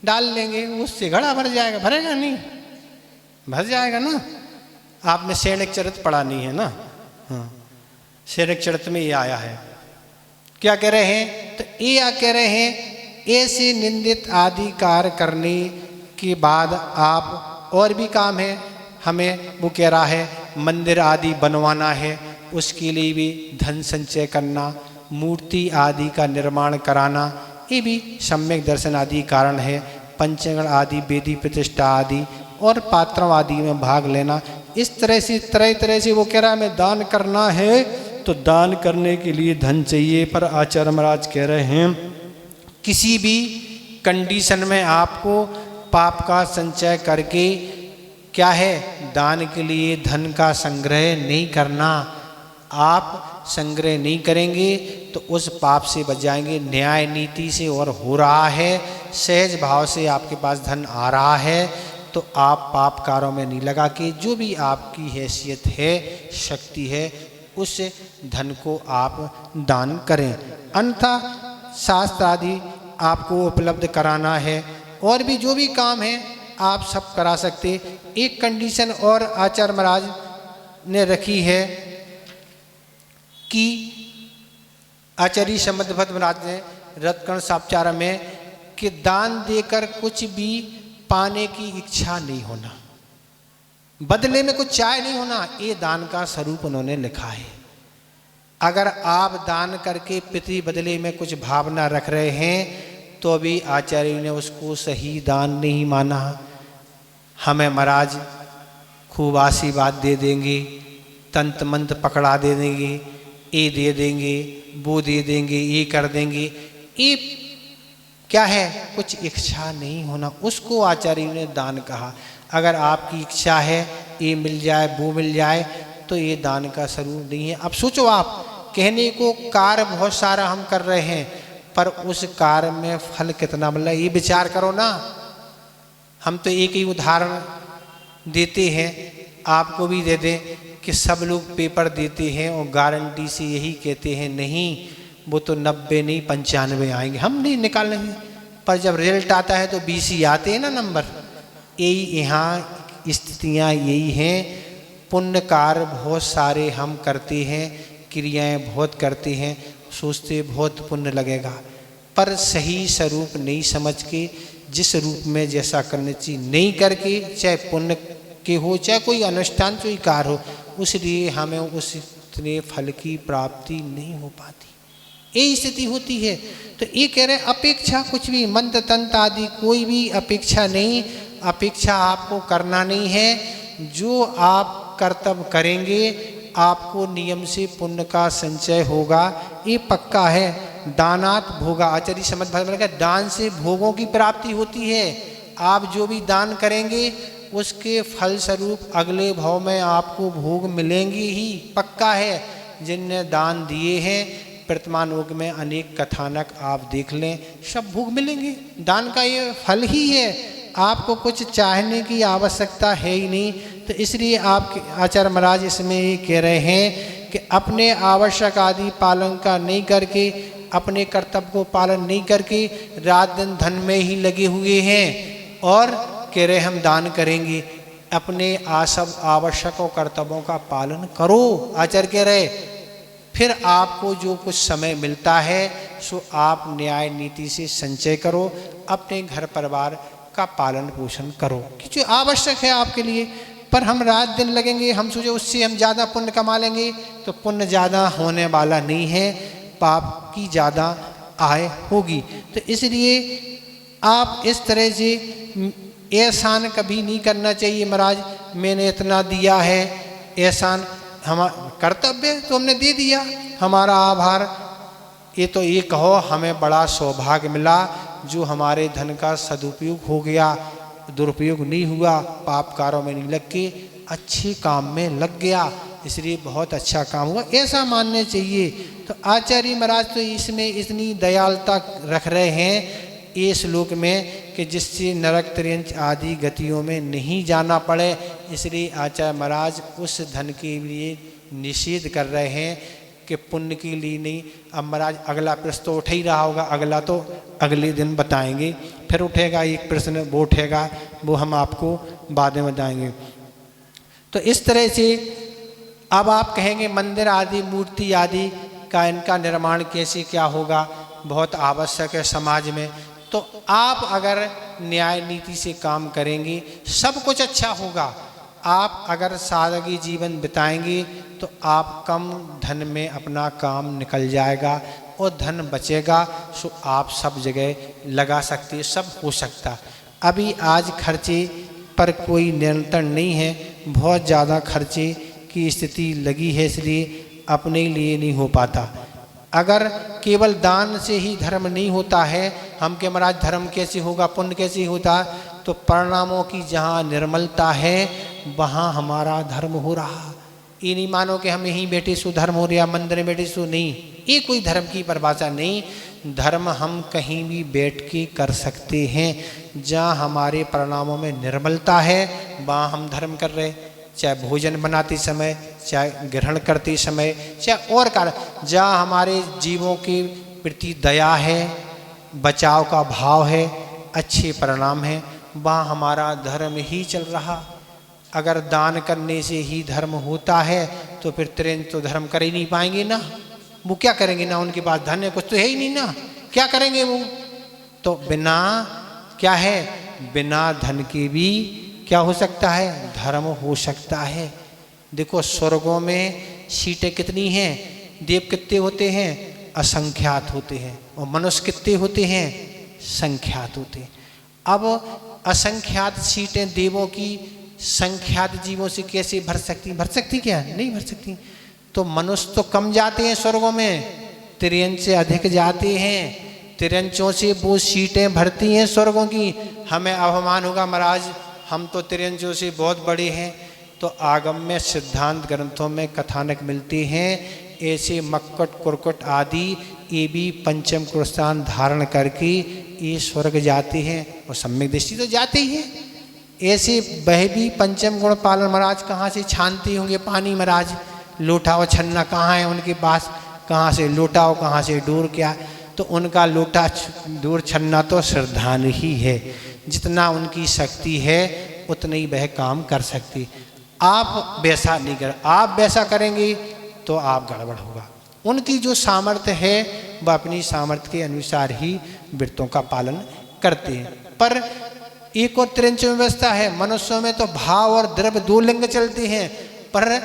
डाल लेंगे, उससे घड़ा भर जाएगा। भरेगा नहीं? भर जाएगा ना। आपने सैनिक चरित्र पढ़ा नहीं है ना? हाँ, सैनिक चरित्र में ये आया है। क्या कह रहे हैं? तो ये कह रहे हैं ऐसे निंदित आदि कार्य करने के बाद आप और भी काम है हमें, वो कह रहा है मंदिर आदि बनवाना है, उसके लिए भी धन संचय करना, मूर्ति आदि का निर्माण कराना, ये भी सम्यक दर्शन आदि कारण है। पंचगण आदि, वेदी प्रतिष्ठा आदि और पात्रों आदि में भाग लेना, इस तरह से तरह तरह से वो कह रहा है हमें दान करना है। तो दान करने के लिए धन चाहिए। पर आचार्य महाराज कह रहे हैं किसी भी कंडीशन में आपको पाप का संचय करके क्या है, दान के लिए धन का संग्रह नहीं करना। आप संग्रह नहीं करेंगे तो उस पाप से बच जाएंगे। न्याय नीति से और हो रहा है, सहज भाव से आपके पास धन आ रहा है, तो आप पाप कारों में नहीं लगा के जो भी आपकी हैसियत है, शक्ति है, उस धन को आप दान करें। अन्यथा शास्त्र आदि आपको उपलब्ध कराना है, और भी जो भी काम है आप सब करा सकते। एक कंडीशन और आचार्य महाराज ने रखी है कि आचार्य सम्बद्ध महाराज ने रत्कर्ण सापचार में कि दान देकर कुछ भी पाने की इच्छा नहीं होना, बदले में कुछ चाहे नहीं होना, ये दान का स्वरूप उन्होंने लिखा है। अगर आप दान करके पितृ बदले में कुछ भावना रख रहे हैं तो भी आचार्य ने उसको सही दान नहीं माना। हमें महाराज खूब आशीर्वाद दे देंगे, तंत्र मंत्र पकड़ा दे देंगे, ये दे देंगे, वो दे देंगे, ये कर देंगे, ये क्या है? कुछ इच्छा नहीं होना, उसको आचार्य ने दान कहा। अगर आपकी इच्छा है ये मिल जाए वो मिल जाए तो ये दान का स्वरूप नहीं है। अब सोचो, आप कहने को कार्य बहुत सारा हम कर रहे हैं, पर उस कार्य में फल कितना मिल रहा है ये विचार करो ना। हम तो एक ही उदाहरण देते हैं, आपको भी दे दें कि सब लोग पेपर देते हैं और गारंटी से यही कहते हैं नहीं वो तो 90 नहीं 95 आएंगे, हम नहीं निकालेंगे। पर जब रिजल्ट आता है तो 20 ही आते हैं ना नंबर। यही यहाँ स्थितियाँ यही हैं। पुण्य कार्य बहुत सारे हम करते हैं, क्रियाएं बहुत करते हैं, सोचते बहुत पुण्य लगेगा, पर सही स्वरूप नहीं समझ के जिस रूप में जैसा करने चाहिए नहीं करके, चाहे पुण्य के हो चाहे कोई अनुष्ठान कोई कार्य हो, उसलिए हमें उस इतने फल की प्राप्ति नहीं हो पाती, यही स्थिति होती है। तो ये कह रहे हैं अपेक्षा कुछ भी मंत्र तंत्र आदि कोई भी अपेक्षा नहीं, अपेक्षा आपको करना नहीं है। जो आप कर्तव्य करेंगे आपको नियम से पुण्य का संचय होगा, ये पक्का है। दानात भोगा, आचार्य समझ भाग दान से भोगों की प्राप्ति होती है। आप जो भी दान करेंगे उसके फल स्वरूप अगले भाव में आपको भोग मिलेंगे ही, पक्का है। जिनने दान दिए हैं वर्तमान युग में अनेक कथानक आप देख लें, सब भोग मिलेंगे। दान का ये फल ही है, आपको कुछ चाहने की आवश्यकता है ही नहीं। तो इसलिए आप आचार्य महाराज इसमें ये कह रहे हैं कि अपने आवश्यक आदि पालन का नहीं करके, अपने कर्तव्य को पालन नहीं करके रात दिन धन में ही लगे हुए हैं और कह रहे हम दान करेंगे। अपने सब आवश्यक और कर्तव्यों का पालन करो, आचार्य कह रहे। फिर आपको जो कुछ समय मिलता है सो आप न्याय नीति से संचय करो, अपने घर परिवार का पालन पोषण करो कि जो आवश्यक है आपके लिए। पर हम रात दिन लगेंगे, हम सोचे उससे हम ज़्यादा पुण्य कमा लेंगे, तो पुण्य ज़्यादा होने वाला नहीं है, पाप की ज़्यादा आय होगी। तो इसलिए आप इस तरह से एहसान कभी नहीं करना चाहिए। महाराज मैंने इतना दिया है, एहसान हमारा कर्तव्य तो हमने दे दिया, हमारा आभार। ये तो ये कहो हमें बड़ा सौभाग्य मिला जो हमारे धन का सदुपयोग हो गया, दुरुपयोग नहीं हुआ, पाप कारों में नहीं लग के अच्छे काम में लग गया, इसलिए बहुत अच्छा काम हुआ, ऐसा मानने चाहिए। तो आचार्य महाराज तो इसमें इतनी दयालुता रख रहे हैं ये श्लोक में कि जिससे नरक त्रियंच आदि गतियों में नहीं जाना पड़े, इसलिए आचार्य महाराज उस धन के लिए निषेध कर रहे हैं कि पुण्य के लिए नहीं। अब महाराज अगला प्रश्न तो उठ ही रहा होगा, अगला तो अगले दिन बताएंगे, फिर उठेगा एक प्रश्न वो उठेगा, वो हम आपको बाद में बताएंगे। तो इस तरह से अब आप कहेंगे मंदिर आदि मूर्ति आदि का इनका निर्माण कैसे क्या होगा, बहुत आवश्यक है समाज में। तो आप अगर न्याय नीति से काम करेंगे सब कुछ अच्छा होगा। आप अगर सादगी जीवन बिताएंगे तो आप कम धन में अपना काम निकल जाएगा और धन बचेगा, सो आप सब जगह लगा सकते, सब हो सकता। अभी आज खर्चे पर कोई नियंत्रण नहीं है, बहुत ज़्यादा खर्चे की स्थिति लगी है, इसलिए अपने लिए नहीं हो पाता। अगर केवल दान से ही धर्म नहीं होता है, हम के महाराज धर्म कैसे होगा, पुण्य कैसे होता, तो परिणामों की जहाँ निर्मलता है वहाँ हमारा धर्म हो रहा। ये नहीं मानो कि हम यहीं बैठे सो धर्म हो रहा, मंदिर में बैठे सो नहीं, ये कोई धर्म की परिभाषा नहीं। धर्म हम कहीं भी बैठ के कर सकते हैं, जहाँ हमारे परिणामों में निर्मलता है वहाँ हम धर्म कर रहे, चाहे भोजन बनाते समय, चाहे ग्रहण करते समय, चाहे और कार्य, जहाँ हमारे जीवों के प्रति दया है, बचाव का भाव है, अच्छे परिणाम है, वहाँ हमारा धर्म ही चल रहा। अगर दान करने से ही धर्म होता है तो फिर त्रियंच तो धर्म कर ही नहीं पाएंगे ना, वो क्या करेंगे ना, उनके पास धन है कुछ तो है ही नहीं ना, क्या करेंगे वो। तो बिना क्या है, बिना धन के भी क्या हो सकता है, धर्म हो सकता है। देखो स्वर्गों में सीटें कितनी हैं, देव कितने होते हैं, असंख्यात होते हैं, और मनुष्य कितने होते हैं, संख्यात होते हैं। अब असंख्यात सीटें देवों की संख्यात जीवों से कैसे भर सकती क्या, नहीं भर सकती। तो मनुष्य तो कम जाते हैं स्वर्गों में, त्रियंच से अधिक जाते हैं, त्रियंचों से वो सीटें भरती हैं स्वर्गों की। हमें अभिमान होगा महाराज हम तो त्रियंचों से बहुत बड़े हैं, तो आगम में सिद्धांत ग्रंथों में कथानक मिलते हैं, ऐसे मक्कट कुरकुट आदि ये भी पंचम कुरस्थान धारण करके ये स्वर्ग जाते हैं, और सम्यक दृष्टि तो जाते ही हैं। ऐसे वह भी पंचम गुण पालन महाराज कहाँ से छानते होंगे पानी, महाराज लोटा और छन्ना कहाँ है उनके पास, कहाँ से लोटा और कहाँ से डोर, क्या तो उनका लोटा डोर छन्ना तो श्रद्धान ही है। जितना उनकी शक्ति है उतने ही वह काम कर सकती। आप वैसा नहीं कर, आप वैसा करेंगे तो आप गड़बड़ होगा। उनकी जो सामर्थ्य है वह अपनी सामर्थ्य के अनुसार ही व्रतों का पालन करते हैं। पर एक और त्रिंच व्यवस्था है, मनुष्यों में तो भाव और द्रव्य दो लिंग चलते हैं, पर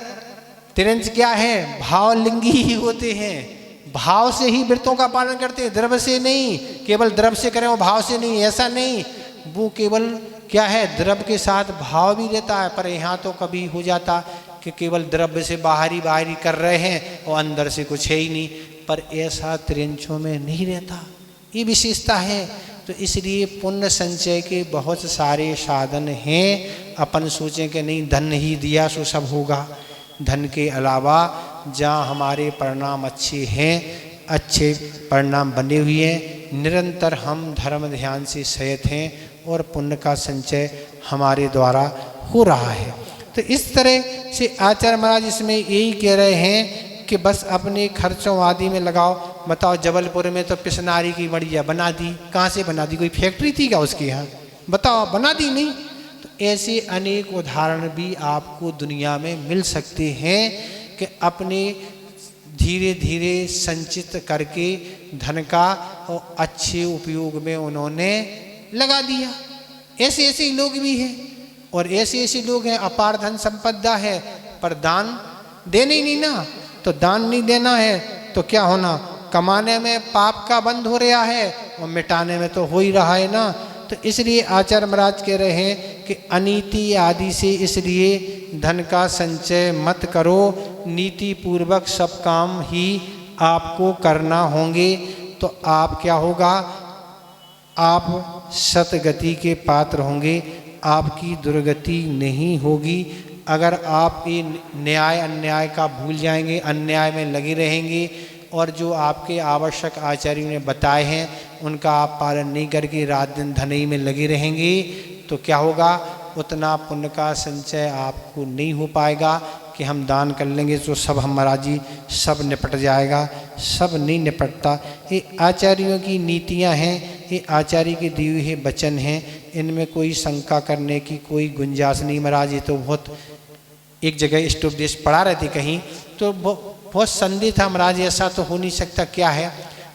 त्रिंच क्या है, भाव लिंगी ही होते हैं। भाव से ही व्रतों का पालन करते हैं, द्रव्य से नहीं। केवल द्रव्य से करें वो भाव से नहीं, ऐसा नहीं। वो केवल क्या है, द्रव्य के साथ भाव भी रहता है। पर यहाँ तो कभी हो जाता कि केवल द्रव्य से बाहरी कर रहे हैं और अंदर से कुछ है ही नहीं। पर ऐसा त्रिंचों में नहीं रहता, ये विशेषता है। तो इसलिए पुण्य संचय के बहुत सारे साधन हैं। अपन सोचें कि नहीं धन ही दिया सो सब होगा। धन के अलावा जहाँ हमारे परिणाम अच्छे हैं, अच्छे परिणाम बने हुए हैं, निरंतर हम धर्म ध्यान से सहित हैं और पुण्य का संचय हमारे द्वारा हो रहा है। तो इस तरह से आचार्य महाराज इसमें यही कह रहे हैं कि बस अपने खर्चों आदि में लगाओ। बताओ जबलपुर में तो पिसनारी की बढ़िया बना दी, कहाँ से बना दी, कोई फैक्ट्री थी क्या उसके यहाँ? बताओ, बना दी नहीं। तो ऐसे अनेक उदाहरण भी आपको दुनिया में मिल सकते हैं कि अपने धीरे धीरे संचित करके धन का और अच्छे उपयोग में उन्होंने लगा दिया। ऐसे ऐसे लोग भी हैं और ऐसे ऐसे लोग हैं अपार धन संपदा है पर दान देने ही नहीं ना। तो दान नहीं देना है तो क्या होना, कमाने में पाप का बंद हो रहा है और मिटाने में तो हो ही रहा है ना। तो इसलिए आचार्य महाराज कह रहे हैं कि अनीति आदि से इसलिए धन का संचय मत करो, नीति पूर्वक सब काम ही आपको करना होंगे। तो आप क्या होगा, आप सतगति के पात्र होंगे, आपकी दुर्गति नहीं होगी। अगर आप ये न्याय अन्याय का भूल जाएंगे, अन्याय में लगे रहेंगे और जो आपके आवश्यक आचार्यों ने बताए हैं उनका आप पालन नहीं करके रात दिन धनई में लगे रहेंगे, तो क्या होगा, उतना पुण्य का संचय आपको नहीं हो पाएगा कि हम दान कर लेंगे तो सब हमारा जी सब निपट जाएगा। सब नहीं निपटता। ये आचार्यों की नीतियां हैं, ये आचार्य के दिए हुए वचन हैं, इनमें कोई शंका करने की कोई गुंजाइश नहीं। महाराज ये तो बहुत एक जगह स्टोपदेश पढ़ा रहे थे कहीं, तो बहुत संदेह था, महाराज ऐसा तो हो नहीं सकता, क्या है।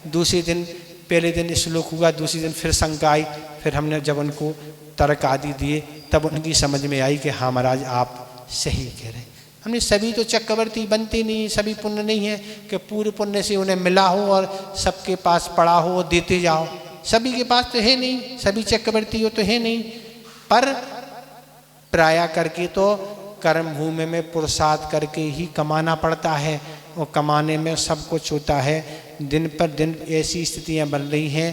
दूसरे दिन, पहले दिन श्लोक हुआ, दूसरे दिन फिर शंका आई, फिर हमने जब उनको तर्क आदि दिए तब उनकी समझ में आई कि हाँ महाराज आप सही कह रहे हैं। हमने सभी तो चक्रवर्ती बनते नहीं, सभी पुण्य नहीं है कि पूरे पुण्य से उन्हें मिला हो और सबके पास पड़ा हो और देते जाओ। सभी के पास तो है नहीं, सभी चक्रवर्ती हो तो है नहीं। पर प्राय करके तो कर्म भूमि में पुरुषार्थ करके ही कमाना पड़ता है और कमाने में सब कुछ होता है। दिन पर दिन ऐसी स्थितियां बन रही हैं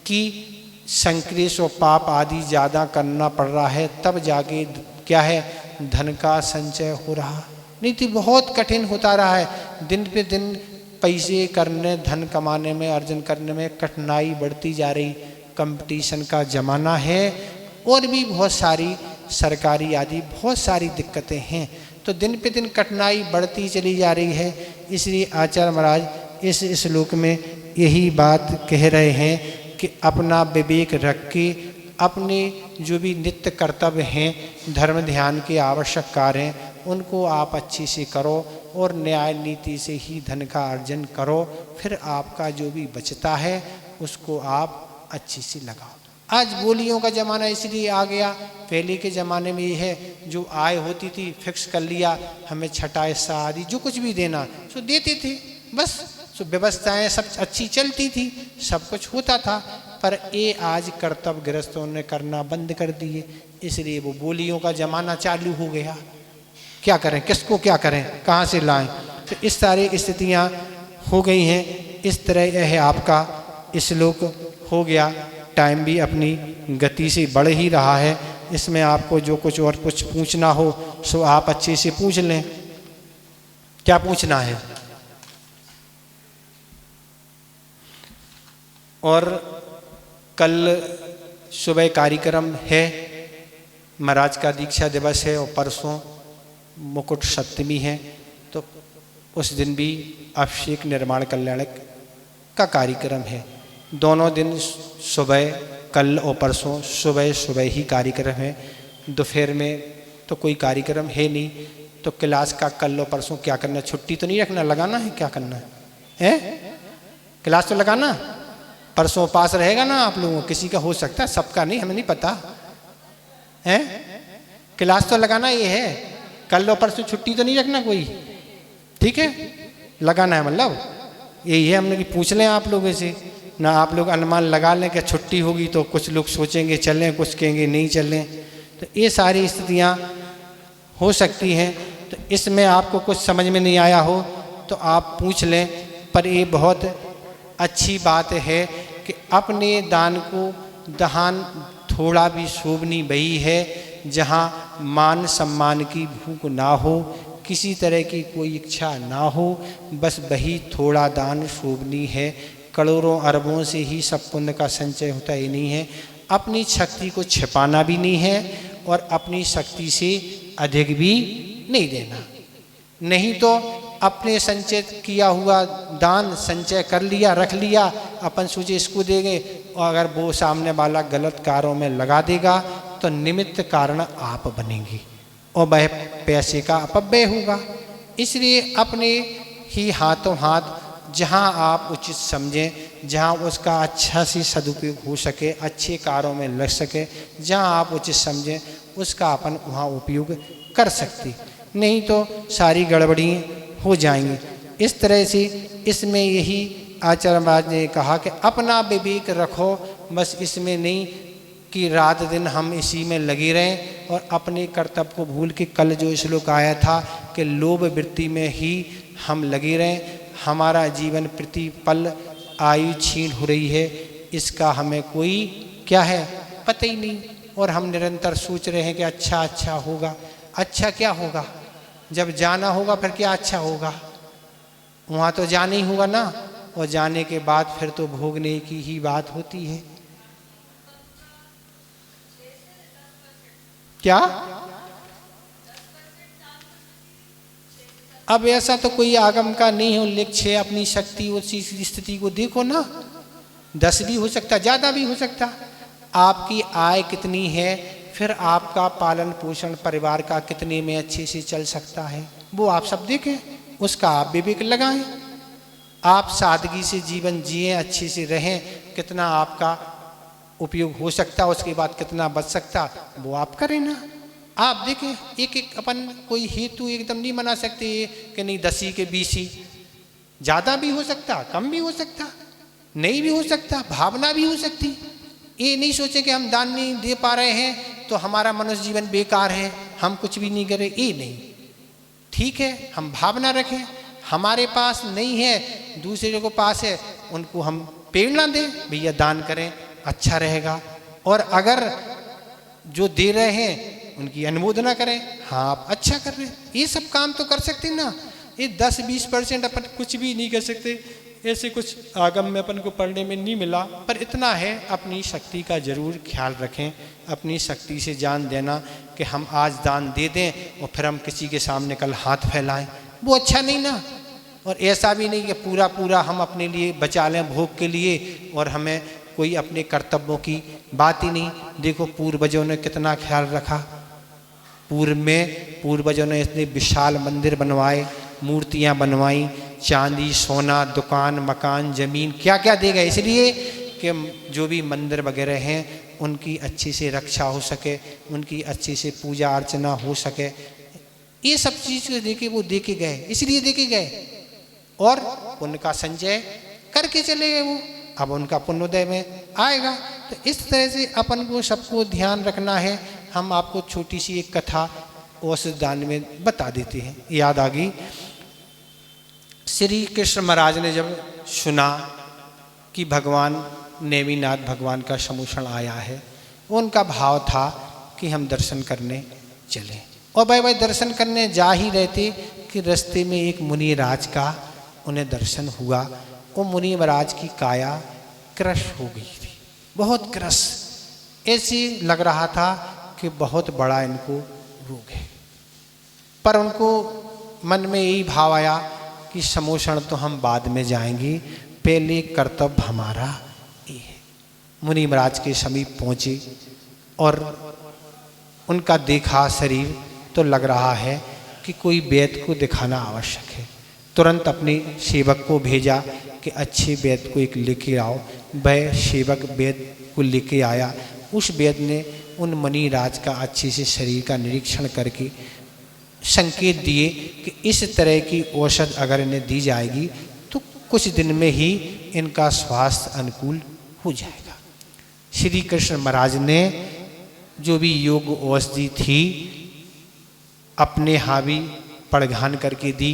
कि संक्लेश और पाप आदि ज़्यादा करना पड़ रहा है, तब जाके क्या है धन का संचय हो रहा। नहीं तो बहुत कठिन होता रहा है। दिन पे दिन पैसे करने, धन कमाने में, अर्जन करने में कठिनाई बढ़ती जा रही। कंपटीशन का ज़माना है और भी बहुत सारी सरकारी आदि बहुत सारी दिक्कतें हैं। तो दिन पे दिन कठिनाई बढ़ती चली जा रही है। इसलिए आचार्य महाराज इस श्लोक में यही बात कह रहे हैं कि अपना विवेक रख के अपने जो भी नित्य कर्तव्य हैं, धर्म ध्यान के आवश्यक कार्य हैं, उनको आप अच्छी से करो और न्याय नीति से ही धन का अर्जन करो। फिर आपका जो भी बचता है उसको आप अच्छी से लगाओ। आज बोलियों का ज़माना इसलिए आ गया। पहले के ज़माने में ये है, जो आय होती थी फिक्स कर लिया, हमें छठा हिस्सा आदि जो कुछ भी देना सो देते थे, बस सो व्यवस्थाएं सब अच्छी चलती थी, सब कुछ होता था। पर ये आज कर्तव्य गृहस्थों ने करना बंद कर दिए, इसलिए वो बोलियों का ज़माना चालू हो गया। क्या करें, किसको क्या करें, कहाँ से लाएं। तो इस सारी स्थितियाँ हो गई हैं। इस तरह यह है आपका श्लोक हो गया। टाइम भी अपनी गति से बढ़ ही रहा है। इसमें आपको जो कुछ और कुछ पूछना हो सो आप अच्छे से पूछ लें। क्या पूछना है? और कल सुबह कार्यक्रम है, महाराज का दीक्षा दिवस है और परसों मुकुट सप्तमी है। तो उस दिन भी अभिषेक निर्माण कल्याण का कार्यक्रम है। दोनों दिन सुबह, कल और परसों सुबह सुबह ही कार्यक्रम है। दोपहर में तो कोई कार्यक्रम है नहीं, तो क्लास का कल लो परसों क्या करना, छुट्टी तो नहीं रखना, लगाना है, क्या करना है? क्लास तो लगाना, परसों पास रहेगा ना आप लोगों, किसी का हो सकता है, सबका नहीं, हमें नहीं पता है। क्लास तो लगाना ये है, कल लो परसों छुट्टी तो नहीं रखना कोई, ठीक है, लगाना है, मतलब यही है। हमने कि पूछ लें आप लोगों से ना, आप लोग अनुमान लगा लें कि छुट्टी होगी तो कुछ लोग सोचेंगे चलें, कुछ कहेंगे नहीं चलें, तो ये सारी स्थितियाँ हो सकती हैं। तो इसमें आपको कुछ समझ में नहीं आया हो तो आप पूछ लें, पर ये बहुत अच्छी बात है कि अपने दान को दहान थोड़ा भी शोभनी वही है जहाँ मान सम्मान की भूख ना हो, किसी तरह की कोई इच्छा ना हो, बस वही थोड़ा दान शोभनी है। करोड़ों अरबों से ही सब पुण्य का संचय होता ही नहीं है। अपनी शक्ति को छिपाना भी नहीं है और अपनी शक्ति से अधिक भी नहीं देना। नहीं तो अपने संचय किया हुआ दान संचय कर लिया, रख लिया, अपन सोचे इसको देंगे, और अगर वो सामने वाला गलत कार्यों में लगा देगा तो निमित्त कारण आप बनेंगे और वह पैसे का अपव्यय होगा। इसलिए अपने ही हाथों हाथ जहाँ आप उचित समझें, जहाँ उसका अच्छा से सदुपयोग हो सके, अच्छे कार्यों में लग सके, जहाँ आप उचित समझें उसका अपन वहाँ उपयोग कर सकते, नहीं तो सारी गड़बड़ी हो जाएंगी। इस तरह से इसमें यही आचार्य महाराज ने कहा कि अपना विवेक रखो, बस इसमें नहीं कि रात दिन हम इसी में लगे रहें और अपने कर्तव्य को भूल के, कल जो श्लोक आया था कि लोभ वृत्ति में ही हम लगे रहें, हमारा जीवन प्रतिपल आयु छीन हो रही है, इसका हमें कोई क्या है पता ही नहीं, और हम निरंतर सोच रहे हैं कि अच्छा अच्छा होगा। अच्छा क्या होगा? जब जाना होगा फिर क्या अच्छा होगा? वहाँ तो जाना ही होगा ना, और जाने के बाद फिर तो भोगने की ही बात होती है। क्या? अब ऐसा तो कोई आगम का नहीं हो, लेकिन अपनी शक्ति उसी स्थिति को देखो ना, 10 भी हो सकता, ज़्यादा भी हो सकता। आपकी आय कितनी है, फिर आपका पालन पोषण परिवार का कितने में अच्छे से चल सकता है, वो आप सब देखें, उसका आप विवेक लगाएं। आप सादगी से जीवन जिए, अच्छे से रहें, कितना आपका उपयोग हो सकता, उसके बाद कितना बच सकता, वो आप करें ना। आप देखें, एक एक अपन कोई हेतु एकदम नहीं बना सकते कि नहीं 10 ही के 20 ही, ज़्यादा भी हो सकता, कम भी हो सकता, नहीं भी हो सकता, भावना भी हो सकती। ये नहीं सोचे कि हम दान नहीं दे पा रहे हैं तो हमारा मनुष्य जीवन बेकार है, हम कुछ भी नहीं करें, ये नहीं। ठीक है, हम भावना रखें, हमारे पास नहीं है, दूसरे को पास है, उनको हम प्रेरणा दें, भैया दान करें, अच्छा रहेगा। और अगर जो दे रहे हैं उनकी अनुमोदना करें, हाँ आप अच्छा कर रहे हैं, ये सब काम तो कर सकते ना। ये 10-20% अपन कुछ भी नहीं कर सकते, ऐसे कुछ आगम में अपन को पढ़ने में नहीं मिला, पर इतना है अपनी शक्ति का जरूर ख्याल रखें, अपनी शक्ति से जान देना कि हम आज दान दे दें और फिर हम किसी के सामने कल हाथ फैलाएं, वो अच्छा नहीं ना। और ऐसा भी नहीं कि पूरा पूरा हम अपने लिए बचा लें भोग के लिए और हमें कोई अपने कर्तव्यों की बात ही नहीं। देखो पूर्वजों ने कितना ख्याल रखा, पूर्वजों ने इतने विशाल मंदिर बनवाए, मूर्तियां बनवाई, चांदी सोना, दुकान मकान जमीन क्या क्या दे गए, इसलिए कि जो भी मंदिर वगैरह हैं उनकी अच्छी से रक्षा हो सके, उनकी अच्छी से पूजा अर्चना हो सके। ये सब चीज़ को देके वो देके गए, इसलिए देके गए और पुण्य का संचय करके चले गए वो, अब उनका पुण्योदय में आएगा। तो इस तरह से अपन को सबको ध्यान रखना है। हम आपको छोटी सी एक कथा औषध दान में बता देते हैं, याद आ गई। श्री कृष्ण महाराज ने जब सुना कि भगवान नेमिनाथ भगवान का समूषण आया है, उनका भाव था कि हम दर्शन करने चलें। और भाई दर्शन करने जा ही रहते कि रास्ते में एक मुनि राज का उन्हें दर्शन हुआ। वो मुनि महाराज की काया क्रश हो गई थी, बहुत क्रश, ऐसे लग रहा था कि बहुत बड़ा इनको रोग है। पर उनको मन में यही भाव आया कि समोषण तो हम बाद में जाएंगे, पहले कर्तव्य हमारा ये है। मुनि महाराज के समीप पहुँचे और उनका देखा शरीर तो लग रहा है कि कोई वैद्य को दिखाना आवश्यक है। तुरंत अपने सेवक को भेजा कि अच्छे वैद्य को एक लेके आओ। वह सेवक वैद्य को लेके आया। उस वैद्य ने उन मणिराज का अच्छे से शरीर का निरीक्षण करके संकेत दिए कि इस तरह की औषध अगर इन्हें दी जाएगी तो कुछ दिन में ही इनका स्वास्थ्य अनुकूल हो जाएगा। श्री कृष्ण महाराज ने जो भी योग औषधि थी अपने यहाँ भी पड़घान करके दी,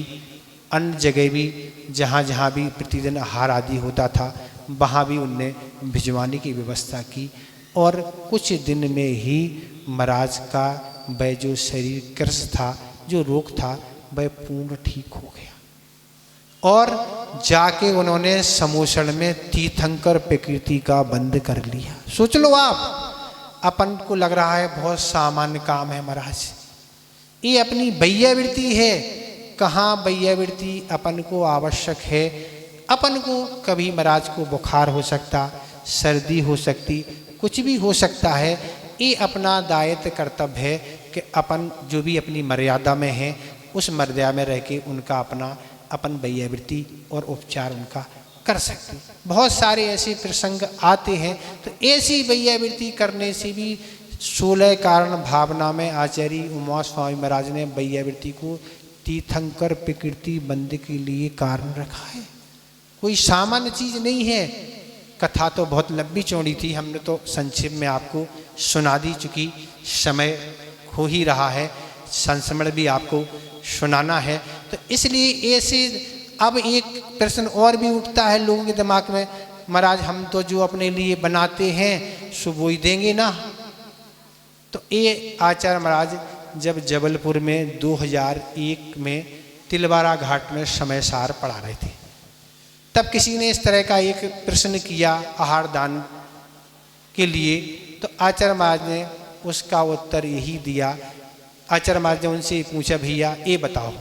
अन्य जगह भी जहाँ जहाँ भी प्रतिदिन आहार आदि होता था वहाँ भी उनने भिजवाने की व्यवस्था की और कुछ दिन में ही महाराज का वह जो शरीर ग्रस्त था, जो रोग था, वह पूर्ण ठीक हो गया। और जाके उन्होंने समोसण में तीर्थंकर प्रकृति का बंद कर लिया। सोच लो आप, अपन को लग रहा है बहुत सामान्य काम है महाराज, ये अपनी वैयावृत्ति है। कहाँ वैयावृत्ति अपन को आवश्यक है। अपन को कभी महाराज को बुखार हो सकता, सर्दी हो सकती, कुछ भी हो सकता है। ये अपना दायित्व कर्तव्य है कि अपन जो भी अपनी मर्यादा में है उस मर्यादा में रह के उनका अपन वैयावृत्ति और उपचार उनका कर सकते। बहुत सारे ऐसे प्रसंग आते हैं तो ऐसी वैयावृत्ति करने से भी 16 कारण भावना में आचार्य उमा स्वामी महाराज ने वैयावृत्ति को तीर्थंकर प्रकृति बंद के लिए कारण रखा है। कोई सामान्य चीज नहीं है। कथा तो बहुत लंबी चौड़ी थी, हमने तो संक्षेप में आपको सुना दी चुकी, समय हो ही रहा है, संस्मरण भी आपको सुनाना है। तो इसलिए ऐसे अब एक प्रश्न और भी उठता है लोगों के दिमाग में, महाराज हम तो जो अपने लिए बनाते हैं सो वो ही देंगे ना। तो ये आचार्य महाराज जब जबलपुर में 2001 में तिलवारा घाट में समय सार पढ़ा रहे थे तब किसी ने इस तरह का एक प्रश्न किया आहार दान के लिए। तो आचार्य महाराज ने उसका उत्तर यही दिया। आचार्य महाराज ने उनसे पूछा, भैया ये बताओ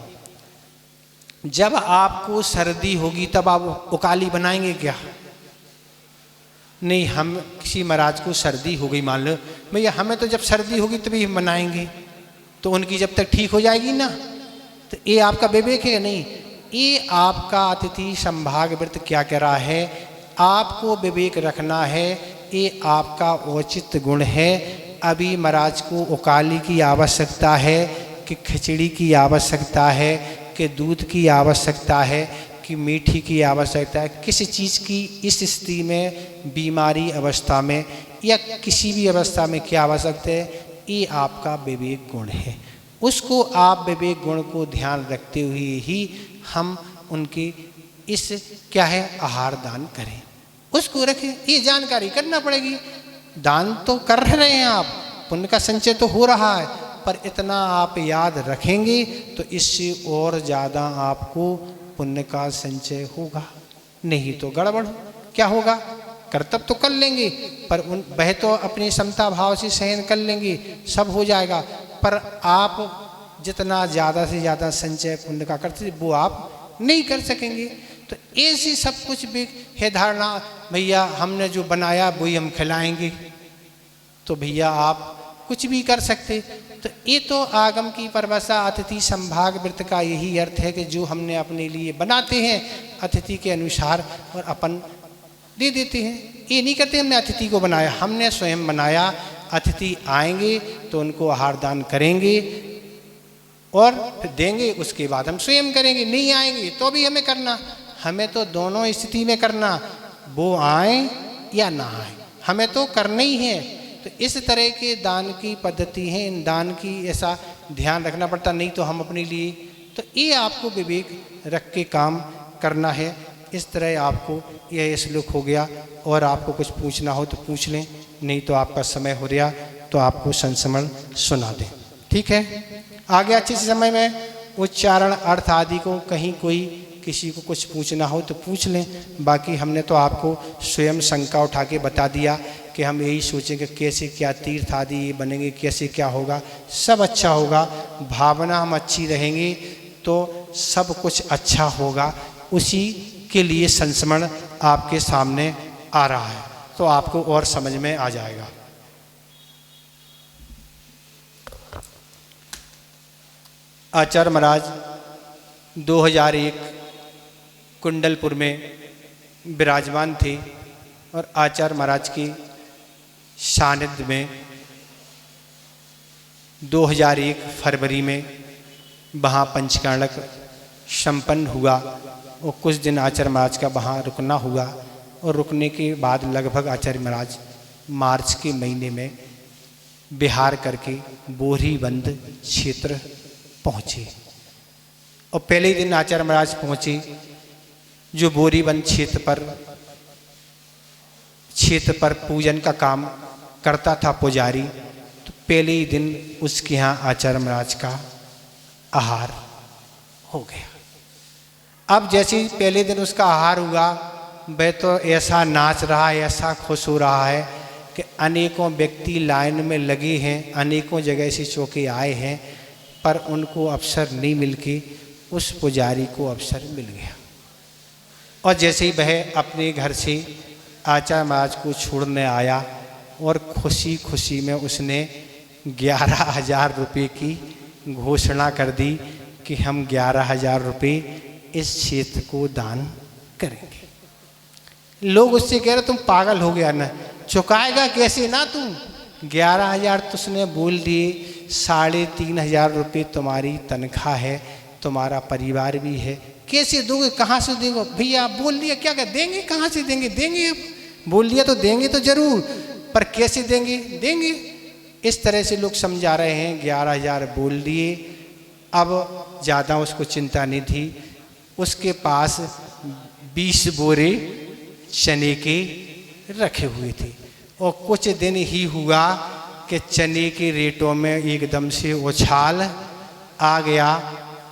जब आपको सर्दी होगी तब आप उकाली बनाएंगे क्या? नहीं, हम किसी महाराज को सर्दी हो गई मान लो, भैया हमें तो जब सर्दी होगी तभी हम बनाएंगे, तो उनकी जब तक ठीक हो जाएगी ना। तो ये आपका विवेक है? नहीं, ये आपका अतिथि संभाग व्रत क्या कह रहा है, आपको विवेक रखना है, ये आपका उचित गुण है। अभी महाराज को उकाली की आवश्यकता है कि खिचड़ी की आवश्यकता है कि दूध की आवश्यकता है कि मीठी की आवश्यकता है, किसी चीज़ की इस स्थिति में, बीमारी अवस्था में या किसी भी अवस्था में क्या आवश्यकता है, ये आपका विवेक गुण है। उसको आप विवेक गुण को ध्यान रखते हुए ही हम उनके इस क्या है आहार दान करें, उसको रखें। ये जानकारी करना पड़ेगी। दान तो कर रहे हैं आप, पुण्य का संचय तो हो रहा है, पर इतना आप याद रखेंगे तो इससे और ज़्यादा आपको पुण्य का संचय होगा। नहीं तो गड़बड़ क्या होगा, कर्तव्य तो कर लेंगे पर वह तो अपनी समता भाव से सहन कर लेंगे, सब हो जाएगा, पर आप जितना ज़्यादा से ज़्यादा संचय पुण्य का करते वो आप नहीं कर सकेंगे। तो ऐसी सब कुछ भी है धारणा, भैया हमने जो बनाया वही हम खिलाएंगे, तो भैया आप कुछ भी कर सकते। तो ये तो आगम की परिभाषा अतिथि संभाग व्रत का यही अर्थ है कि जो हमने अपने लिए बनाते हैं अतिथि के अनुसार और अपन दे देते हैं। ये नहीं कहते हमने अतिथि को बनाया, हमने स्वयं बनाया। अतिथि आएंगे तो उनको आहार दान करेंगे और फिर देंगे, उसके बाद हम स्वयं करेंगे। नहीं आएंगे तो भी हमें करना, हमें तो दोनों स्थिति में करना, वो आए या ना आए, हमें तो करना ही है। तो इस तरह के दान की पद्धति है, इन दान की ऐसा ध्यान रखना पड़ता, नहीं तो हम अपने लिए। तो ये आपको विवेक रख के काम करना है। इस तरह आपको यह श्लोक हो गया। और आपको कुछ पूछना हो तो पूछ लें, नहीं तो आपका समय हो रहा तो आपको संस्मरण सुना दें, ठीक है। आगे अच्छे से समय में उच्चारण अर्थ आदि को कहीं कोई किसी को कुछ पूछना हो तो पूछ लें। बाकी हमने तो आपको स्वयं शंका उठा के बता दिया कि हम यही सोचें कि कैसे क्या तीर्थ आदि बनेंगे, कैसे क्या होगा, सब अच्छा होगा। भावना हम अच्छी रहेंगे तो सब कुछ अच्छा होगा। उसी के लिए संस्मरण आपके सामने आ रहा है तो आपको और समझ में आ जाएगा। आचार्य महाराज 2001 कुंडलपुर में विराजमान थे और आचार्य महाराज की सानिध्य में 2001 फरवरी में वहाँ पंचकाणक संपन्न हुआ और कुछ दिन आचार्य महाराज का वहाँ रुकना हुआ और रुकने के बाद लगभग आचार्य महाराज मार्च के महीने में बिहार करके बोरीबंद क्षेत्र पहुँचे। और पहले ही दिन आचार्य महाराज पहुँचे जो बोरीबंद क्षेत्र पर पूजन का काम करता था पुजारी, तो पहले ही दिन उसके यहाँ आचार्य महाराज का आहार हो गया। अब जैसे ही पहले दिन उसका आहार हुआ, वह तो ऐसा नाच रहा है, ऐसा खुश हो रहा है कि अनेकों व्यक्ति लाइन में लगे हैं, अनेकों जगह से चौके आए हैं, पर उनको अवसर नहीं मिल के उस पुजारी को अवसर मिल गया। और जैसे ही वह अपने घर से आचार्य महाराज को छोड़ने आया और खुशी खुशी में उसने 11,000 रुपये की घोषणा कर दी कि हम 11,000 रुपये इस क्षेत्र को दान करेंगे। लोग उससे कह रहे तुम पागल हो गया ना, चुकाएगा कैसे ना तुम? 11,000 तो उसने बोल दिए, 3,500 रुपये तुम्हारी तनख्वाह है, तुम्हारा परिवार भी है, कैसे दोगे, कहाँ से दोगे? भैया बोल दिया, क्या कर देंगे, कहाँ से देंगे? देंगे, अब बोल दिया तो देंगे तो जरूर, पर कैसे देंगे? देंगे। इस तरह से लोग समझा रहे हैं। 11,000 बोल दिए। अब ज़्यादा उसको चिंता नहीं थी। उसके पास 20 बोरे चने के रखे हुए थे और कुछ दिन ही हुआ कि चने के रेटों में एकदम से उछाल आ गया।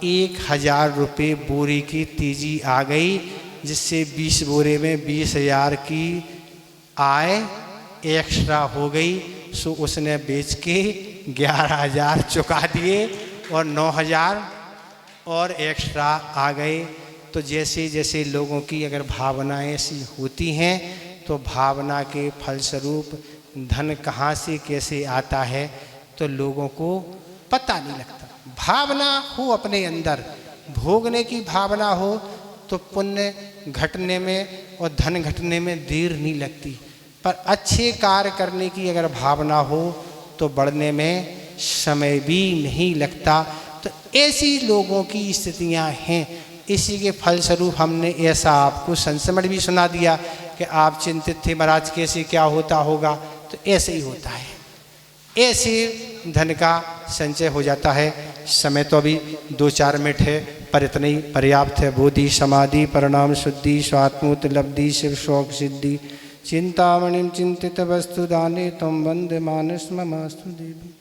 1,000 रुपये बोरे की तेजी आ गई, जिससे 20 बोरे में 20,000 की आय एक्स्ट्रा हो गई। सो उसने बेच के 11,000 चुका दिए और 9,000 और एक्स्ट्रा आ गए। तो जैसे जैसे लोगों की अगर भावनाएं ऐसी होती हैं तो भावना के फलस्वरूप धन कहाँ से कैसे आता है तो लोगों को पता नहीं लगता। भावना हो अपने अंदर, भोगने की भावना हो तो पुण्य घटने में और धन घटने में देर नहीं लगती, पर अच्छे कार्य करने की अगर भावना हो तो बढ़ने में समय भी नहीं लगता। तो ऐसी लोगों की स्थितियां हैं। इसी के फलस्वरूप हमने ऐसा आपको संस्मरण भी सुना दिया कि आप चिंतित थे महाराज कैसे क्या होता होगा, तो ऐसे ही होता है। ऐसे धन का संचय हो जाता है। समय तो अभी 2-4 मिनट है, पर इतना ही पर्याप्त है। बोधि समाधि परिणाम शुद्धि स्वात्मोत लब्धि शिव शोक सिद्धि चिंतामणिम चिंतित वस्तु दाने तम वंदे मानस ममास्तु देवी।